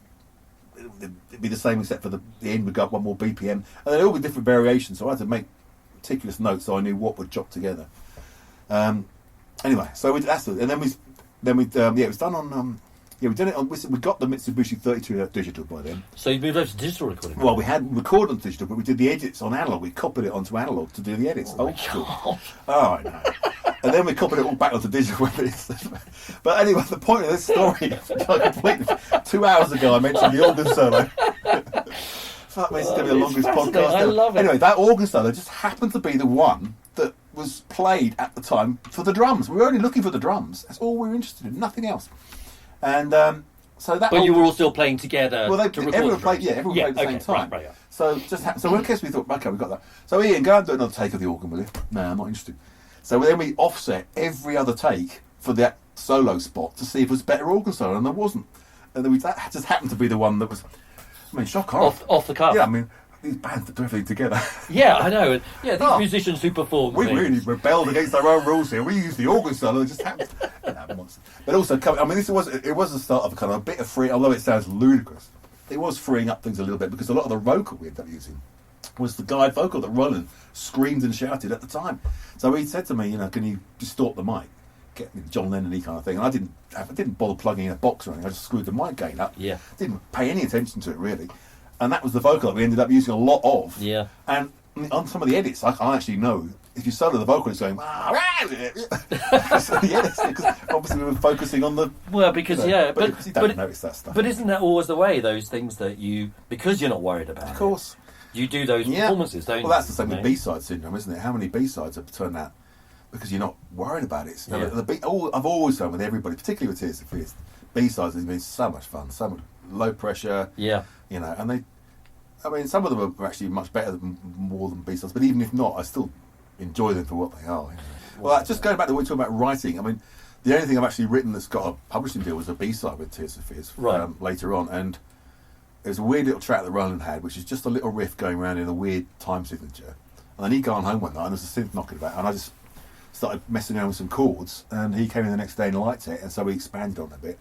be the same except for the end would go up one more BPM, and there'd all be different variations, so I had to make meticulous notes so I knew what would chop together. Anyway, so it was done on... we did it on. We got the Mitsubishi 32 digital by then. So you moved over to digital recording? Well, we had recorded on digital, but we did the edits on analog. We copied it onto analog to do the edits. Oh, God. Oh, I know. And then we copied it all back onto digital. But anyway, the point of this story, completely 2 hours ago, I mentioned the organ solo. Fuck me, it's going to be the longest podcast. I love it. Anyway, that organ solo just happened to be the one that was played at the time for the drums. We were only looking for the drums. That's all we were interested in, nothing else. And so that. But you were all still playing together. Well, everyone played. Yeah, everyone played at the same time. Right. So in case we thought, okay, we got that. So Ian, go and do another take of the organ, will you? No, I'm not interested. So then we offset every other take for that solo spot to see if it was better organ solo, and there wasn't. And then that just happened to be the one that was. I mean, shock off the cuff. Yeah, I mean, these bands that do everything together. Yeah, I know. And, yeah, these musicians who perform. We really rebelled against our own rules here. We used the organ solo. It just happened. But also, I mean, it was the start of kind of a bit of free. Although it sounds ludicrous, it was freeing up things a little bit because a lot of the vocal we ended up using was the guide vocal that Roland screamed and shouted at the time. So he said to me, can you distort the mic? Get John Lennon-y kind of thing. And I didn't bother plugging in a box or anything. I just screwed the mic gain up. Yeah. Didn't pay any attention to it really. And that was the vocal that we ended up using a lot of. Yeah. And on some of the edits, I actually know if you solo the vocal, it's going. So the edits, because obviously we were focusing on the. Well, because but you don't notice that stuff. But isn't that always the way? Those things that because you're not worried about. Of course. You do those performances, don't you? Well, that's the same with B-side syndrome, isn't it? How many B-sides have turned out because you're not worried about it? I've always found with everybody, particularly with Tears for Fears, B-sides has been so much fun, so much low pressure. Yeah. And some of them are actually much better more than B-sides, but even if not, I still enjoy them for what they are. Well, just going back to what we're talking about writing, I mean, the only thing I've actually written that's got a publishing deal was a B-side with Tears for Fears later on, and there's a weird little track that Roland had, which is just a little riff going around in a weird time signature. And then he'd gone home one night and there's a synth knocking about, and I just started messing around with some chords, and he came in the next day and liked it, and so we expanded on it a bit.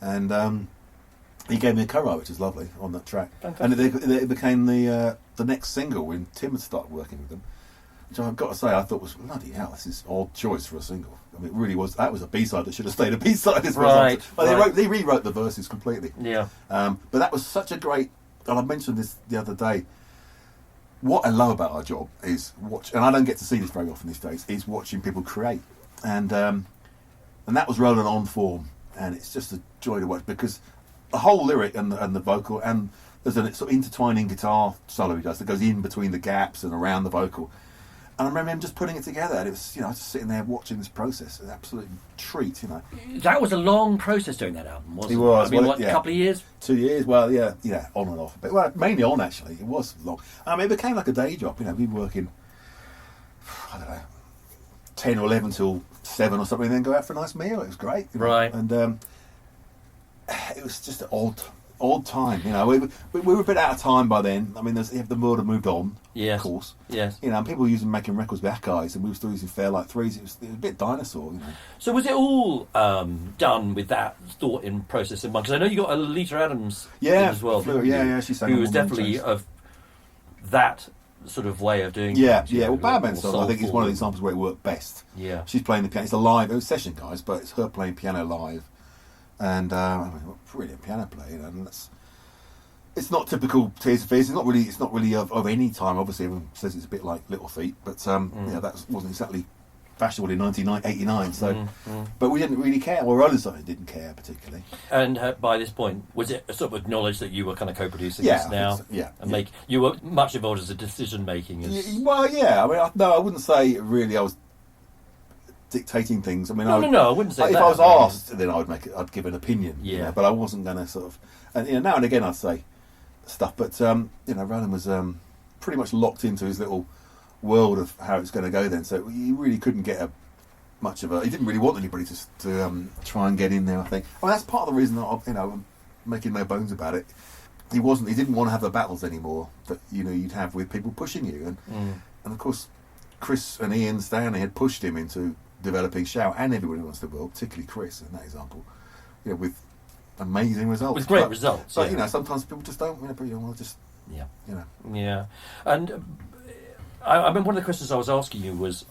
And he gave me a co-write, which is lovely, on that track. Fantastic. And it became the next single when Tim had started working with them, which I've got to say I thought was, bloody hell, this is odd choice for a single. I mean, it really was. That was a B-side that should have stayed a B-side as well. Right. But they rewrote the verses completely. Yeah. But that was such a great. And I mentioned this the other day. What I love about our job is and I don't get to see this very often these days, is watching people create. And that was rolling on form, and it's just a joy to watch because the whole lyric and the vocal, and there's a sort of intertwining guitar solo he does that goes in between the gaps and around the vocal. And I remember him just putting it together, and it was, I was just sitting there watching this process. An absolute treat, That was a long process doing that album, wasn't it? It was. I mean, a couple of years? 2 years, well, yeah, on and off a bit. Well, mainly on, actually. It was long. I mean, it became like a day job, we were working, I don't know, 10 or 11 till 7 or something, and then go out for a nice meal. It was great. Right. And it was just an odd time, we were a bit out of time by then. I mean, the world had moved on, yes. Of course. Yes. And people were making records with Acai's, and we were still using Fairlight 3s. It was a bit dinosaur, So was it all done with that thought in process in mind? Because I know you got a Lita Adams in as well. She sang. Who was definitely of that sort of way of doing. Yeah. Well, Badman's song, I think, is one of the examples where it worked best. Yeah. She's playing the piano. It's a live. It was session guys, but it's her playing piano live. And brilliant piano player, and it's not typical Tears for Fears. It's not really of any time. Obviously, everyone says it's a bit like Little Feat, but that wasn't exactly fashionable in 1989. So, but we didn't really care. Well, Rolling Stones didn't care particularly. And by this point, was it sort of acknowledged that you were kind of co-producing this now? So, yeah. And you were much involved as a decision making. Well, yeah. I mean, I wouldn't say really. I was dictating things. I mean, no, I wouldn't say if that. I was asked, then I'd give an opinion. Yeah. But I wasn't going to sort of, and now and again I'd say stuff. But Roland was pretty much locked into his little world of how it's going to go then. So he really couldn't get much of a. He didn't really want anybody to try and get in there. I think. Well, that's part of the reason that I'm making no bones about it. He didn't want to have the battles anymore that you'd have with people pushing you, and of course Chris and Ian Stanley had pushed him into developing Shout and Everybody Wants the World, particularly Chris in that example, with amazing results. With great results. But sometimes people just don't. Yeah. And I mean, one of the questions I was asking you was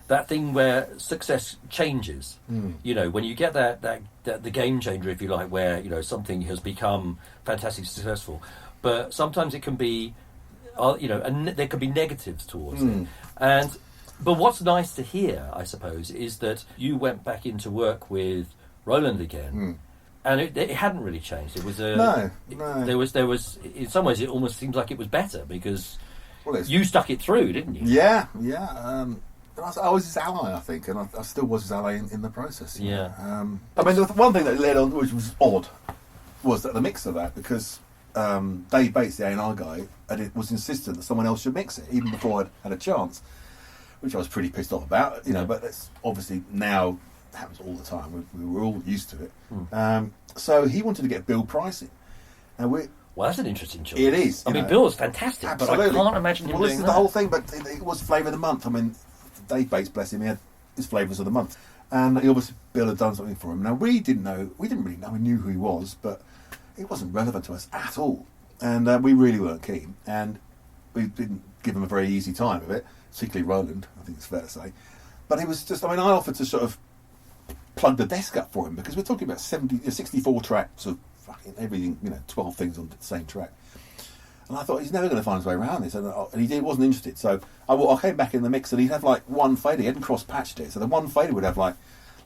that thing where success changes. When you get that the game changer, if you like, where something has become fantastically successful, but sometimes it can be, and there can be negatives towards it. But what's nice to hear, I suppose, is that you went back into work with Roland again, and it hadn't really changed. It was no. There was in some ways it almost seems like it was better because you stuck it through, didn't you? Yeah. I was his ally, I think, and I still was his ally in the process. Yeah. I mean, the one thing that led on, which was odd, was that the mix of that, because Dave Bates, the A&R guy, and it was insistent that someone else should mix it, even before I'd had a chance, which I was pretty pissed off about, but that's obviously now happens all the time. We were all used to it. So he wanted to get Bill Price in. Now well, that's an interesting choice. It is. I mean, Bill's fantastic, absolutely. but I can't imagine him doing this is that. the whole thing, but it was Flavour of the Month. I mean, Dave Bates, bless him, he had his Flavours of the Month. And he obviously, Bill had done something for him. Now, we didn't really know, we knew who he was, but it wasn't relevant to us at all. And we really weren't keen. And we didn't give him a very easy time of it, particularly Roland, I think it's fair to say. But it was just, I offered to sort of plug the desk up for him, because we're talking about 64 tracks of fucking everything, 12 things on the same track. And I thought, he's never going to find his way around this. And he wasn't interested. So I came back in the mix, and he'd have like one fader. He hadn't cross-patched it. So the one fader would have like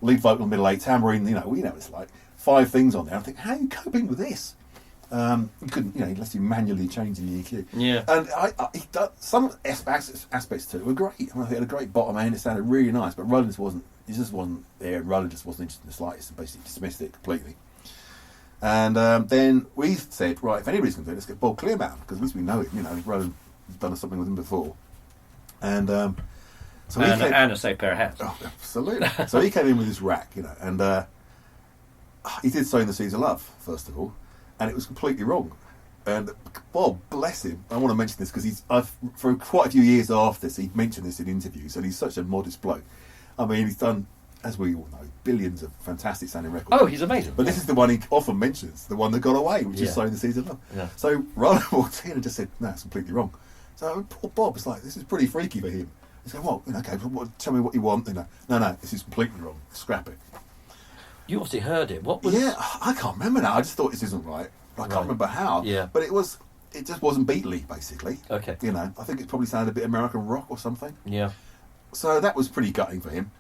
lead vocal, middle eight, tambourine, it's like 5 things on there. I think, how are you coping with this? You couldn't, unless you manually change the EQ. Yeah. And he done, some aspects to it were great. I mean, he had a great bottom end. It sounded really nice. But Roland just wasn't there. Roland just wasn't interested in the slightest, and basically dismissed it completely. And then we said, right, if anybody's going to do it, let's get Bob Clearmountain, because at least we know him. Roland done something with him before. And so he came, and a safe pair of hats. Oh, absolutely. So he came in with his rack, and he did Sowing the Seeds of Love, first of all, and it was completely wrong. And Bob, bless him, I want to mention this because for quite a few years after this, he'd mentioned this in interviews, and he's such a modest bloke. I mean, he's done, as we all know, billions of fantastic sounding records. Oh, he's amazing. But this is the one he often mentions, the one that got away, which is Sowing the Seeds of Love. Yeah. So Roland walked in and just said, no, it's completely wrong. So poor Bob was like, this is pretty freaky for him. He said, well, okay, tell me what you want. No, this is completely wrong. Scrap it. You obviously heard it. What was... Yeah, I can't remember now. I just thought this isn't right. I can't remember how. Yeah. But it just wasn't Beatley, basically. Okay. I think it probably sounded a bit American rock or something. Yeah. So that was pretty gutting for him.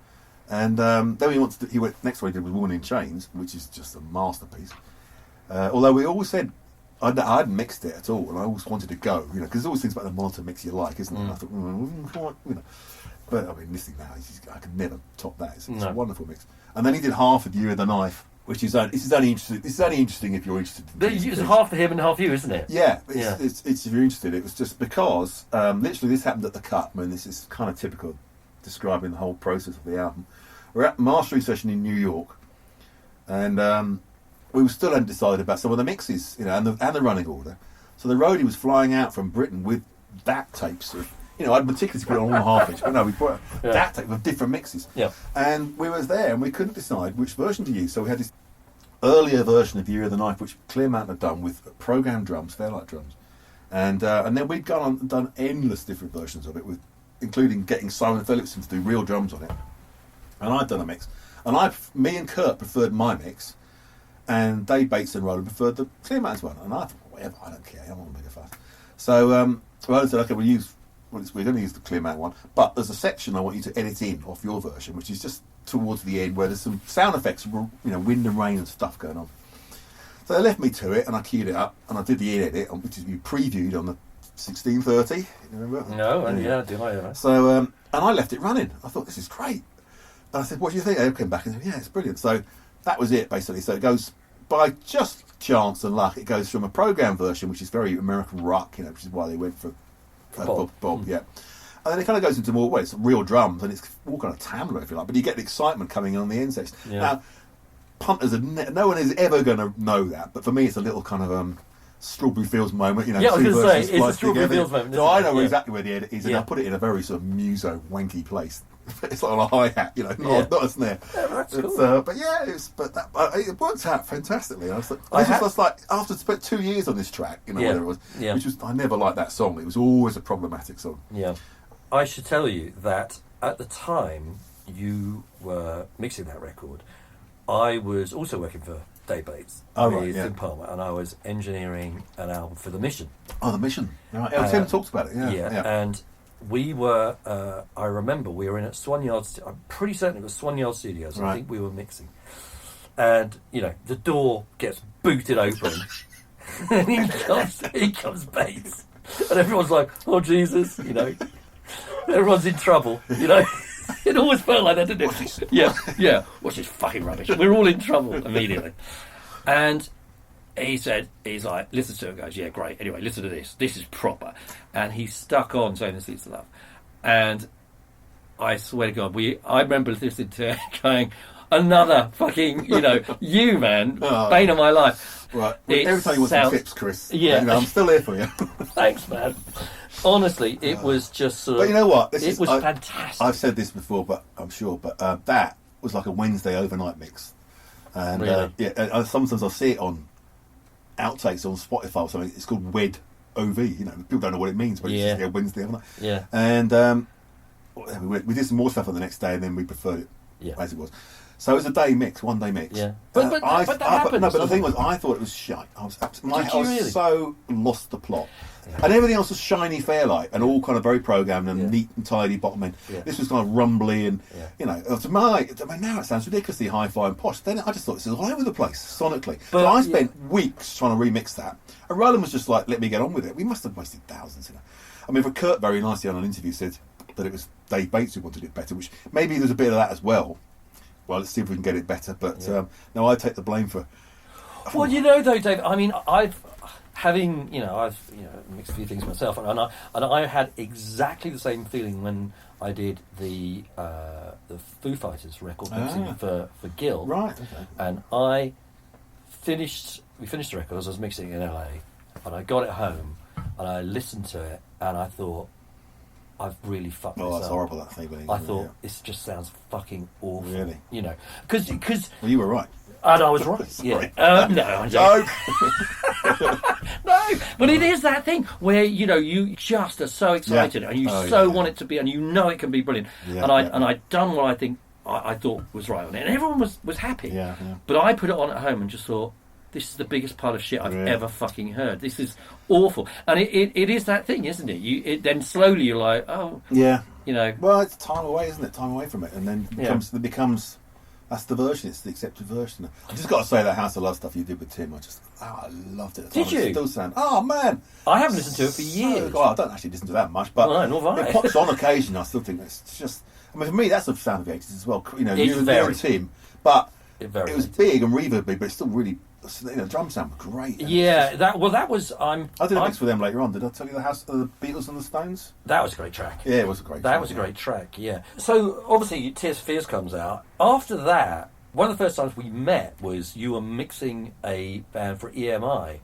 And then he went, next one he did was Woman in Chains, which is just a masterpiece. Although we always said, I hadn't mixed it at all, and I always wanted to go, because there's always things about the monitor mix you like, isn't it? And I thought, But I mean, listening now, I could never top that. It's a wonderful mix. And then he did half of You and the Knife, which is only interesting if you're interested. It's half for him and half you, isn't it? Yeah, it's if you're interested. It was just because literally this happened at the cut. I mean, this is kind of typical, describing the whole process of the album. We're at mastering session in New York, and we still hadn't decided about some of the mixes, and the running order. So the roadie was flying out from Britain with DAT tapes of, I'd meticulously put it on all half inch, but no, we put a DAT tape of different mixes. Yeah. And we was there, and we couldn't decide which version to use. So we had this earlier version of You and the Knife, which Clearmountain had done with programmed drums, Fairlight drums, and then we'd gone on and done endless different versions of it, including getting Simon Phillipson to do real drums on it. And I'd done a mix, and me and Kurt preferred my mix, and Dave Bates and Roland preferred the Clearmountain's one. And I thought, whatever, I don't care, I don't want to make a fuss. So Roland said, okay, we're going to use the Clearmountain one, but there's a section I want you to edit in off your version, which is just towards the end where there's some sound effects, wind and rain and stuff going on. So they left me to it, and I queued it up, and I did the edit, which is you previewed on the 1630. You remember? No, yeah, do I? So and I left it running. I thought, this is great. And I said, what do you think? They came back and said, yeah, it's brilliant. So that was it, basically. So it goes, by just chance and luck, it goes from a program version, which is very American rock, which is why they went for Bob, yeah. And then it kind of goes into more, it's real drums, and it's all kind of tamla, if you like, but you get the excitement coming on the end section. Yeah. Now, punters, no one is ever going to know that, but for me, it's a little kind of Strawberry Fields moment, Yeah, I was going to say, it's a Strawberry Fields moment. So I know exactly where the edit is, and I put it in a very sort of muso, wanky place. It's like on a hi-hat, not a snare. Yeah, that's cool. But yeah, it worked out fantastically. I was like, after spent 2 years on this track, whatever it was, which was, I never liked that song. It was always a problematic song. Yeah. I should tell you that at the time you were mixing that record, I was also working for Dave Bates in Palmer, and I was engineering an album for The Mission. Oh, The Mission. Right. Tim talks about it, yeah. And we were, I remember we were in at Swan Yard, I'm pretty certain it was Swan Yard Studios, I think we were mixing. And, the door gets booted open, and he comes Bates. And everyone's like, oh, Jesus, everyone's in trouble, It always felt like that, didn't it? Yeah. What's this fucking rubbish? We're all in trouble immediately. And he's like, listen to it, goes, yeah, great. Anyway, listen to this. This is proper. And he stuck on Saying This Leads to Love. And I swear to God, I remember listening to it going, another fucking, you, man, bane of my life. Right. Every time you want some tips, Chris, I'm still here for you. Thanks, man. Honestly, it was just sort of... But you know what? It was fantastic. I've said this before, but I'm sure, but that was like a Wednesday overnight mix. And really? Sometimes I'll see it on outtakes on Spotify or something. It's called WED OV. People don't know what it means, but it's just Wednesday overnight. Yeah. And we did some more stuff on the next day, and then we preferred it as it was. So it was a day mix, 1 day mix. Yeah. But that happens. But the thing was, I thought it was shite. I was really? so lost the plot. Yeah. And everything else was shiny Fairlight and all kind of very programmed and neat and tidy bottom end. Yeah. This was kind of rumbly and, now it sounds ridiculously hi-fi and posh. Then I just thought this is all over the place, sonically. But, so I spent weeks trying to remix that. And Roland was just like, let me get on with it. We must have wasted thousands, I mean, for Kurt very nicely on an interview said that it was Dave Bates who wanted it better, which maybe there's a bit of that as well. Well, let's see if we can get it better. But no, I take the blame for... Well, though, Dave, I mean, I've mixed a few things myself, and I had exactly the same feeling when I did the Foo Fighters record mixing for Gil. Right. Okay. And we finished the record as I was mixing it in LA, and I got it home, and I listened to it, and I thought, I've really fucked this up. Oh, that's horrible, that feeling. I thought, this just sounds fucking awful. Really? Because... Well, you were right. And I was right. Yeah. No, I'm joking. No, but it is that thing where you just are so excited and you want it to be, and it can be brilliant. Yeah, and I'd done what I think I thought was right on it, and everyone was happy. Yeah. But I put it on at home and just thought, this is the biggest pile of shit I've ever fucking heard. This is awful, and it is that thing, isn't it? Then slowly you're like, oh, yeah, Well, it's time away, isn't it? Time away from it, and then it becomes. That's the version. It's the accepted version. I just got to say that House of Love stuff you did with Tim. I loved it. Did you? It still sound. Oh man, I haven't listened to it for years. I don't actually listen to that much, but it pops on occasion. I still think it's just. I mean, for me, that's the sound of the 80s as well. You and Tim, but it was big and reverby, but it's still really. The drum sound was great. Yeah, that was. I did a mix with them later on. Did I tell you the House of the Beatles and the Stones? That was a great track. Yeah, it was a great. That was a great track. Yeah. So obviously, Tears for Fears comes out. After that, one of the first times we met was you were mixing a band for EMI,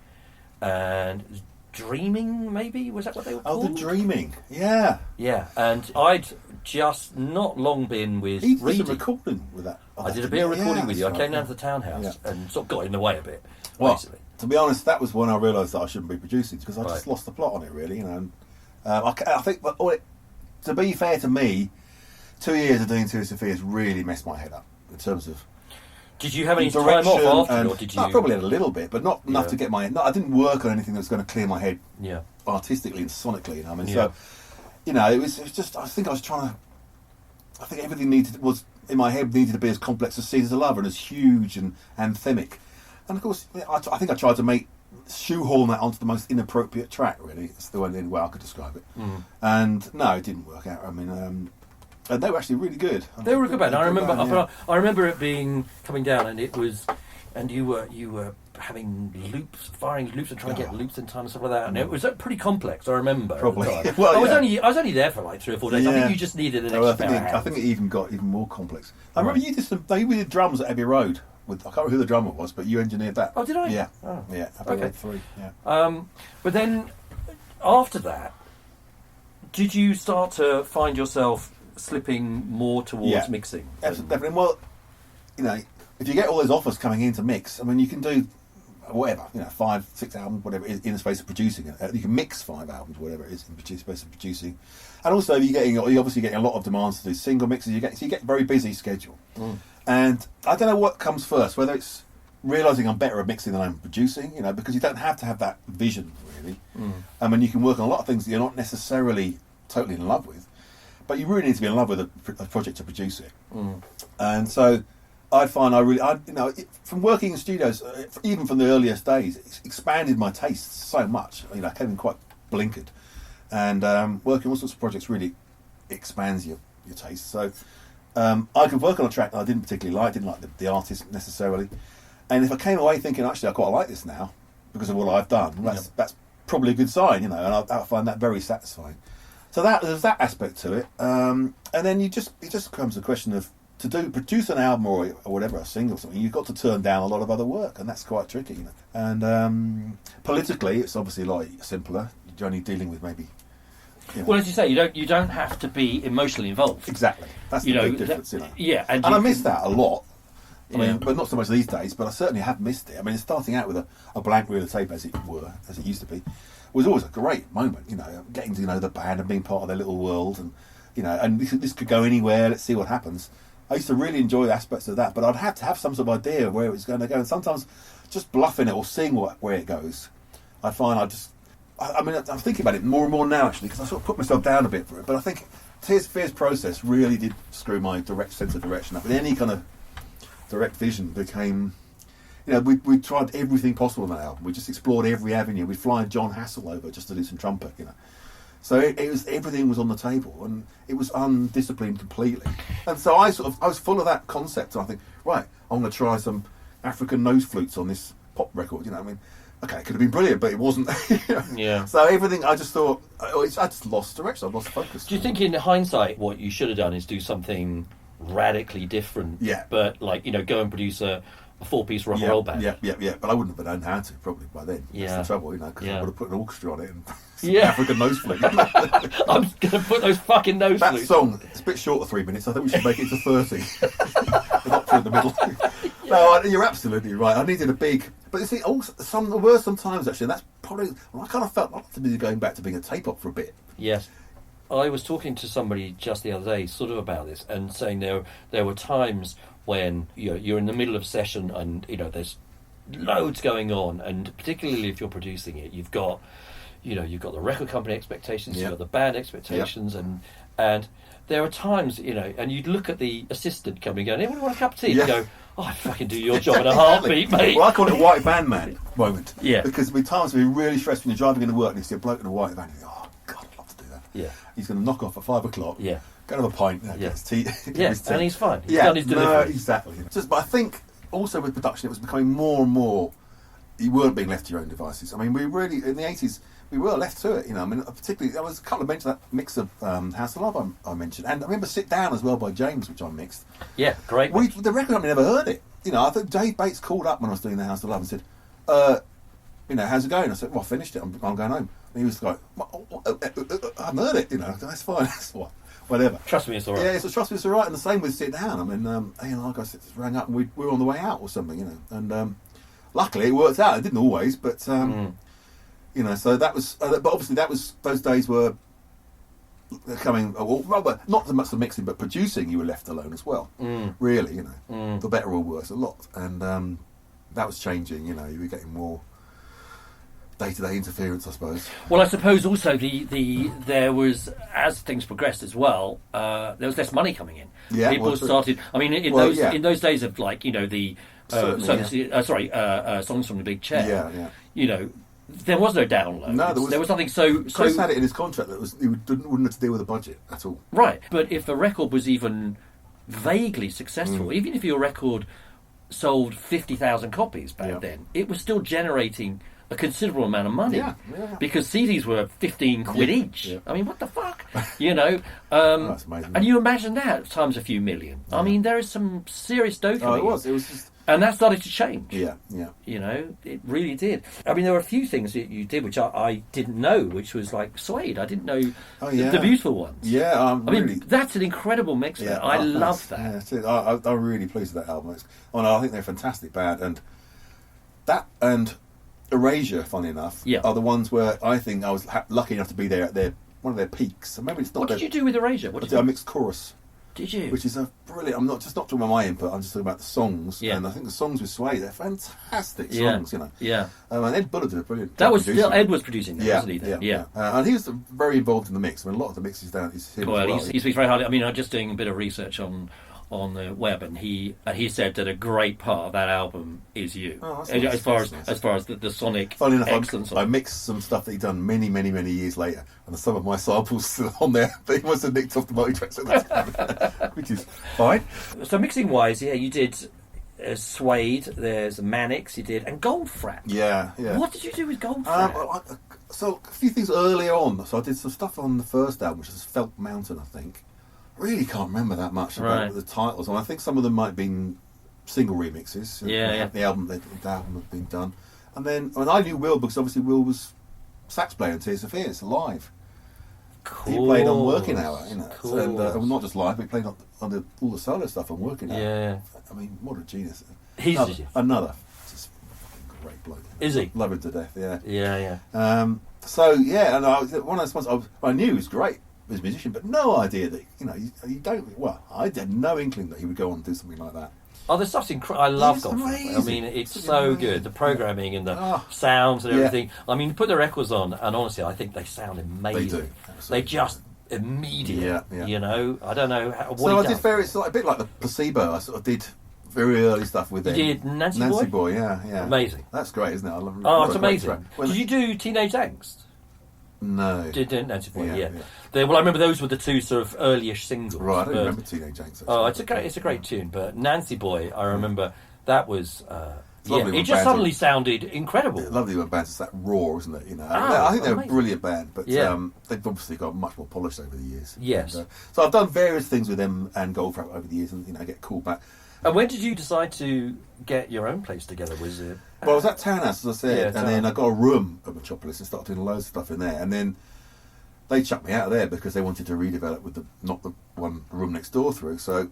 and Dreaming, maybe was that what they were called? Oh, the Dreaming. Yeah. Yeah, and I'd just not long been with Reedy. You did a recording with that. I did a bit of recording with you. I came down to the townhouse and sort of got in the way a bit. Well, basically. To be honest, that was when I realised that I shouldn't be producing because I just lost the plot on it, really. I think, but to be fair to me, 2 years of doing Tears for Fears really messed my head up in terms of. Did you have any time off after, or did you? I probably had a little bit, but not enough to get my. No, I didn't work on anything that was going to clear my head. Yeah. Artistically and sonically, I mean, so it was just. I think I was trying to. I think everything was in my head needed to be as complex as Caesar's Lover and as huge and anthemic, and of course, I think I tried to shoehorn that onto the most inappropriate track. Really, it's the only way I could describe it. And no, it didn't work out. I mean. And they were actually really good. They were a good band. I remember it being coming down, and it was, and you were having firing loops, and trying to get loops in time and stuff like that. And it was pretty complex. I remember. Probably. At the time. I was only there for like 3 or 4 days. Yeah. I think you just needed an extra pair of hands. I think it even got even more complex. I remember you did drums at Abbey Road. I can't remember who the drummer was, but you engineered that. Oh, did I? Yeah. Oh. Yeah. Abbey Road 3. Yeah. But then after that, did you start to find yourself slipping more towards mixing? Definitely. Well, if you get all those offers coming in to mix, I mean, you can do whatever, 5, 6 albums, whatever it is, in the space of producing it. You can mix 5 albums, whatever it is, in the space of producing. And also, you're obviously getting a lot of demands to do single mixes. You get a very busy schedule. And I don't know what comes first, whether it's realising I'm better at mixing than I'm producing, because you don't have to have that vision, really. I mean, you can work on a lot of things that you're not necessarily totally in love with. But you really need to be in love with a project to produce it. And so I find from working in studios, even from the earliest days, it's expanded my tastes so much. I came in quite blinkered. And working on all sorts of projects really expands your taste. So I could work on a track that I didn't particularly like, didn't like the artist necessarily. And if I came away thinking, actually, I quite like this now, because of what I've done. That's probably a good sign, and I find that very satisfying. So there's that aspect to it, and then it just comes a question of produce an album or whatever, a single or something. You've got to turn down a lot of other work, and that's quite tricky. And politically, it's obviously a lot simpler. You're only dealing with maybe. Well, as you say, you don't have to be emotionally involved. Exactly, that's the big difference. Yeah, and I miss that a lot. I mean, but not so much these days. But I certainly have missed it. I mean, starting out with a blank reel of tape, as it used to be, was always a great moment. Getting to know the band and being part of their little world, and and this could go anywhere. Let's see what happens. I used to really enjoy the aspects of that, but I'd have to have some sort of idea of where it was going to go. And sometimes just bluffing it or seeing where it goes, I find I'm thinking about it more and more now, actually, because I sort of put myself down a bit for it. But I think Tears for Fears process really did screw my direct sense of direction up. And any kind of direct vision became, we tried everything possible on that album. We just explored every avenue. We'd fly John Hassel over just to do some trumpet, So everything was on the table, and it was undisciplined completely. And so I was full of that concept. And I think, right, I'm going to try some African nose flutes on this pop record. Okay, it could have been brilliant, but it wasn't. Yeah. So everything, I just thought, I just lost direction. I lost focus. Do you think, in hindsight, what you should have done is do something radically different? Yeah. But go and produce a 4-piece rock and roll band. Yeah. But I wouldn't have known how to probably by then. Yeah. That's the trouble, because I would have put an orchestra on it and African nose flute. I'm going to put those fucking nose that flutes. That song, it's a bit short of 3 minutes. I think we should make it to 30. The doctor in the middle. No, you're absolutely right. I needed a big. But you see, there were some times actually, and that's probably. I kind of felt like to be going back to being a tape op for a bit. Yes. I was talking to somebody just the other day, sort of about this, and saying there were times when you're in the middle of a session and there's loads going on, and particularly if you're producing it, you've got the record company expectations, you've got the band expectations, and there are times and you'd look at the assistant coming and going, "Anyone want a cup of tea?" And go, "Oh, I'd fucking do your job in a heartbeat, mate." Well, I call it a white van man moment. Yeah. Because there'll be times when you're really stressed when you're driving into work and you see a bloke in a white van and you go, "Oh God, I'd love to do that." Yeah. He's going to knock off at 5 o'clock. Yeah. Go and have a pint. Get his tea. Yeah, and he's fine. He's done his delivery. No, exactly. But I think also with production, it was becoming more and more. You weren't being left to your own devices. I mean, we really in the 80s we were left to it. I mean, particularly there was a couple of mentions that mix of House of Love I mentioned, and I remember Sit Down as well by James, which I mixed. Yeah, great. The record company never heard it. I think Dave Bates called up when I was doing the House of Love and said, "How's it going?" I said, "Well, I finished it. I'm going home." And he was like, "I haven't heard it. That's fine. That's what." Whatever. Trust me, it's all right. Yeah, trust me, it's all right. And the same with Sit Down. I mean, I rang up and we were on the way out or something, and luckily it worked out. It didn't always, but so that was. But obviously, those days were coming. Well, not so much the mixing, but producing. You were left alone as well. Really, for better or worse, a lot. And that was changing. You were getting more day-to-day interference, I suppose. Well, I suppose also there was, as things progressed as well, there was less money coming in. Yeah, people started. I mean, in those days of the songs from the Big Chair. Yeah. There was no download. No, there was nothing. So Chris had it in his contract that he wouldn't have to deal with a budget at all. Right, but if a record was even vaguely successful, even if your record sold 50,000 copies back then, it was still generating a considerable amount of money, because CDs were 15 quid each. I mean, what the fuck, That's amazing. And you imagine that times a few million. I mean, there is some serious dough coming. It was just, and that started to change. Yeah. It really did. I mean, there were a few things that you did which I didn't know, which was like Suede. I didn't know the Beautiful Ones. Yeah, I mean, that's an incredible mix. Yeah, I love that. Yeah, that's it. I'm really pleased with that album. I think they're a fantastic band, and that and Erasure, funny enough, are the ones where I think I was lucky enough to be there at one of their peaks. So maybe it's not. What did you do with Erasure? I mixed chorus. Did you? Which is a brilliant. I'm not talking about my input. I'm just talking about the songs. Yeah. And I think the songs with Sway, they're fantastic songs. Yeah. And Ed Bullard did a brilliant. That was still Ed was producing that, wasn't he? Yeah. And he was very involved in the mix. I mean, a lot of the mixes down is him. Well, as well. he speaks very highly. I mean, I'm just doing a bit of research on the web, and he said that a great part of that album is you. Oh, that's as nice. far as the sonic Funny enough, excellence. I mixed some stuff that he'd done many, many, many years later, and some of my samples still on there. But he must have nicked off the multi-tracks at that time, which is fine. So mixing wise, you did Suede, there's Mannix you did, and Goldfrapp. Yeah. What did you do with Goldfrapp? So a few things earlier on. So I did some stuff on the first album, which is Felt Mountain, I think. Really can't remember that much about the titles, and I think some of them might have been single remixes. The album had been done, and then I knew Will because obviously Will was sax player in Tears for Fears live. He played on Working Hour, and not just live, but he played on all the solo stuff on Working Hour. Yeah, I mean, what a genius! He's another just great bloke. Is he? Love him to death. Yeah. Yeah. So yeah, and one of the spots I knew he was great as a musician, but no idea that you don't. Well, I had no inkling that he would go on and do something like that. Oh, the stuff's incredible. I love Goldfrapp. I mean, it's so good. The programming and the sounds and everything. I mean, put the records on, and honestly, I think they sound amazing. They do. They just immediate. Yeah. You know, I don't know what. So I did various, a bit like the Placebo. I sort of did very early stuff with them. You did Nancy Boy, yeah. Amazing. That's great, isn't it? I love. Oh, it's amazing. Did you do Teenage Angst? No. Did Nancy Boy? Yeah. Well, I remember those were the two sort of early-ish singles. Right, I don't remember Teenage Angst. Oh, it's a great tune. But Nancy Boy, I remember that was. It just suddenly sounded incredible. It's lovely when bands are that raw, isn't it? I think they're a brilliant band, but they've obviously got much more polished over the years. Yes. And, so I've done various things with them and Goldfrapp over the years, and get called back. And when did you decide to get your own place together? Was it? Well, I was at Townhouse, as I said, and then I got a room at Metropolis and started doing loads of stuff in there, and then they chucked me out of there because they wanted to redevelop with not the one room next door through. So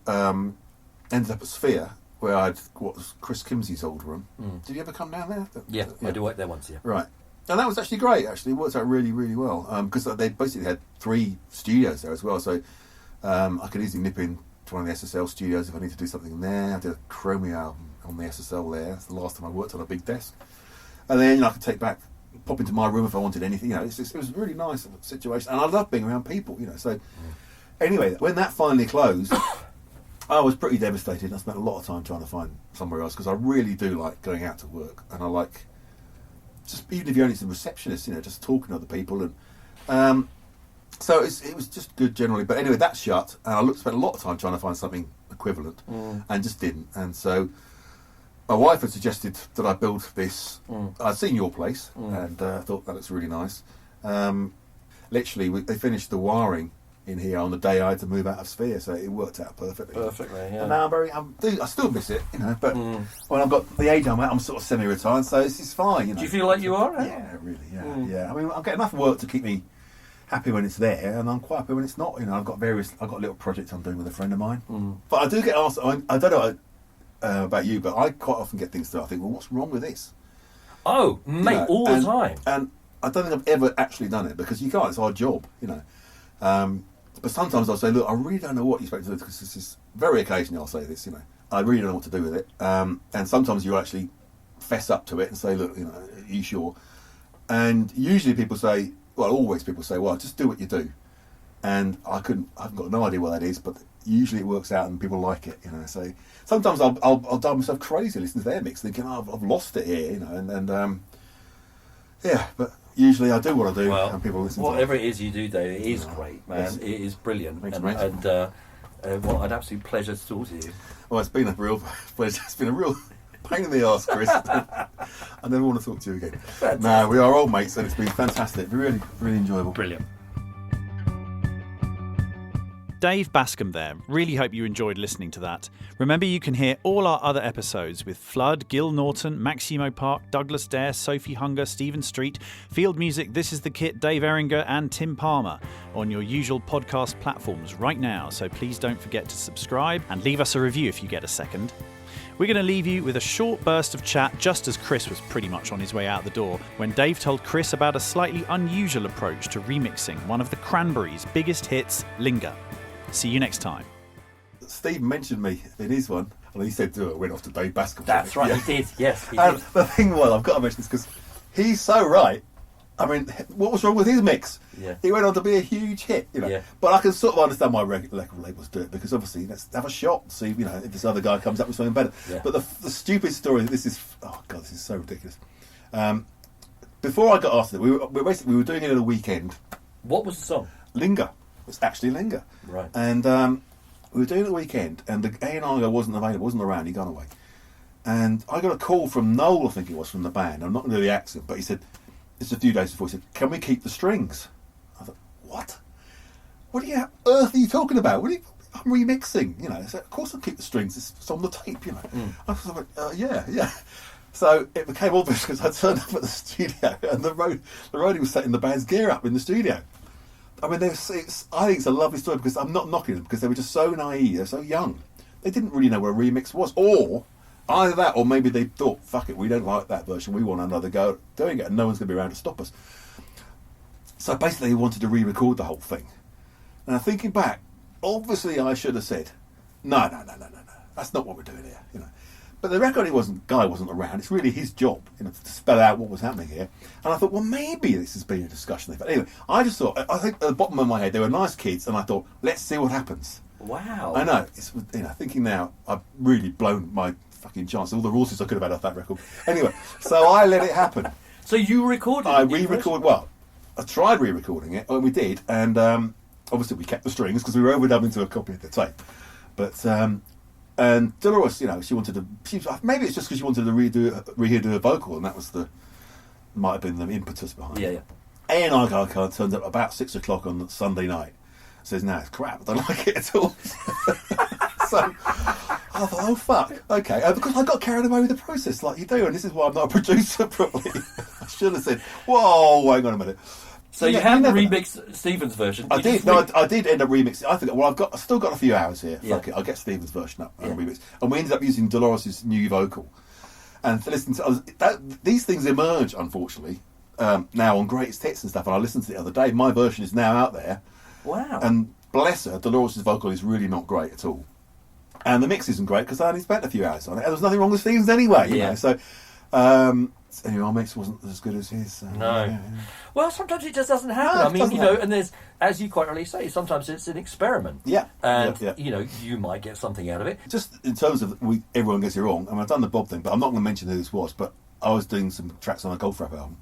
ended up at Sphere, where I'd what was Chris Kimsey's old room. Did you ever come down there? Yeah, I do work there once. Yeah, right. And that was actually great. Actually, it worked out really, really well because they basically had 3 studios there as well. So I could easily nip in to one of the SSL studios if I need to do something there. I did a Chromie album on the SSL there. That's the last time I worked on a big desk. And then I could pop into my room if I wanted anything. It was a really nice situation, and I love being around people. So anyway, when that finally closed, I was pretty devastated. I spent a lot of time trying to find somewhere else because I really do like going out to work, and I like just even if you're only a receptionist, just talking to other people, and so it was just good generally. But anyway, that shut, and I spent a lot of time trying to find something equivalent, and just didn't. And so my wife had suggested that I build this. I'd seen your place, and thought that looks really nice. Literally, they finished the wiring in here on the day I had to move out of Sphere, so it worked out perfectly. Yeah. And now I still miss it, but when I've got the age I'm at, I'm sort of semi-retired, so it's fine. Do you feel like you are? Yeah, really, yeah. I mean, I get enough work to keep me happy when it's there, and I'm quite happy when it's not. I've got a little project I'm doing with a friend of mine. But I do get asked. I don't know about you, but I quite often get things that I think, well, what's wrong with this? Oh, mate, all the time. And I don't think I've ever actually done it because you can't. It's our job, But sometimes I'll say, look, I really don't know what you're supposed to do because this is very occasionally I'll say this, I really don't know what to do with it. And sometimes you actually fess up to it and say, look, are you sure? And usually always people say, well, just do what you do. And I've got no idea what that is, but usually it works out and people like it, So sometimes I'll drive myself crazy listening to their mix, thinking, I've lost it here, but usually I do what I do, and people listen to it. Whatever it is you do, Dave, it is great, man. It is brilliant. Thanks, mate. And an absolute pleasure to talk to you. Well, it's been a real pleasure. It's been a real pain in the arse, Chris. I never want to talk to you again. Fantastic. No, we are old mates, and it's been fantastic. Really, really enjoyable. Brilliant. Dave Bascombe there. Really hope you enjoyed listening to that. Remember, you can hear all our other episodes with Flood, Gil Norton, Maximo Park, Douglas Dare, Sophie Hunger, Stephen Street, Field Music, This Is The Kit, Dave Ehringer and Tim Palmer on your usual podcast platforms right now. So please don't forget to subscribe and leave us a review if you get a second. We're going to leave you with a short burst of chat just as Chris was pretty much on his way out the door when Dave told Chris about a slightly unusual approach to remixing one of the Cranberries' biggest hits, Linger. See you next time. Steve mentioned me in his one, and he said, do it, went off to Dave Bascombe. That's right, he did, yes, he and did. The thing was, I've got to mention this because he's so right. I mean, what was wrong with his mix? Yeah. He went on to be a huge hit, Yeah. But I can sort of understand why record labels do it because obviously, let's have a shot, see, if this other guy comes up with something better. Yeah. But the stupid story, this is so ridiculous. Before I got asked it, we were doing it at a weekend. What was the song? Linger. It's actually Linger. Right. And we were doing it at the weekend, and the A&R guy wasn't available, wasn't around, he'd gone away. And I got a call from Noel, I think it was, from the band. I'm not going to do the accent, but he said, it's a few days before, he said, can we keep the strings? I thought, what? What on earth are you talking about? I'm remixing, you know. So of course I'll keep the strings, it's on the tape, you know. I was like, yeah. So it became obvious because I turned up at the studio and the roadie was setting the band's gear up in the studio. I mean, I think it's a lovely story because I'm not knocking them because they were just so naive, they're so young. They didn't really know what a remix was, or either that, or maybe they thought, fuck it, we don't like that version, we want another go at doing it, and no one's going to be around to stop us. So basically, they wanted to re-record the whole thing. Now, thinking back, obviously I should have said, no, that's not what we're doing here, you know. But the record guy wasn't around. It's really his job, you know, to spell out what was happening here. And I thought, well, maybe this has been a discussion. But anyway, I just thought, I think at the bottom of my head, they were nice kids, and I thought, let's see what happens. Wow. I know. It's, you know, thinking now, I've really blown my fucking chance. All the royalties I could have had off that record. Anyway, so I let it happen. So you recorded it? I re-recorded, well, I tried re-recording it, and we did, and obviously we kept the strings because we were overdubbing to a copy of the tape. But, and Dolores, you know, maybe it's just because she wanted to redo a vocal, and that was might have been the impetus behind it. Yeah. And our card turns up about 6 o'clock on Sunday night. Says, no, it's crap. I don't like it at all. So I thought, oh, fuck. Okay. Because I got carried away with the process like you do, and this is why I'm not a producer properly. I should have said, whoa, hang on a minute. So you haven't remixed Stephen's version? I did. No, I did end up remixing. I think, well, I've still got a few hours here. Fuck it. I'll get Stephen's version up and remix. And we ended up using Dolores' new vocal. And to listen to these things emerge, unfortunately, now on greatest hits and stuff. And I listened to it the other day. My version is now out there. Wow. And bless her, Dolores' vocal is really not great at all. And the mix isn't great because I only spent a few hours on it. And there was nothing wrong with Stephen's anyway, you know. So, anyway, our mix wasn't as good as his. No. Yeah. Well, sometimes it just doesn't happen. I mean, you know, and there's, as you quite rightly say, sometimes it's an experiment. Yeah. And, you know, you might get something out of it. Just in terms of everyone gets it wrong, I mean, I've done the Bob thing, but I'm not going to mention who this was, but I was doing some tracks on a Golf Rap album.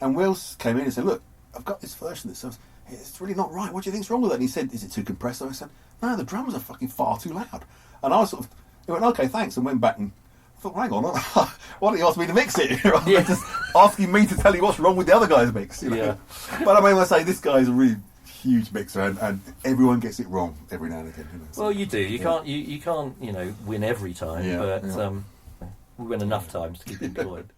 And Wills came in and said, look, I've got this version that says, it's really not right. What do you think's wrong with it? And he said, is it too compressed? And I said, no, the drums are fucking far too loud. And I was he went, okay, thanks, and went back and thought, hang on, why don't you ask me to mix it? You're just asking me to tell you what's wrong with the other guy's mix. You know? Yeah. But I mean, I say this guy's a really huge mixer, and everyone gets it wrong every now and again. You know, so, well, you do. You can't, you know, win every time, but we win enough times to keep employed.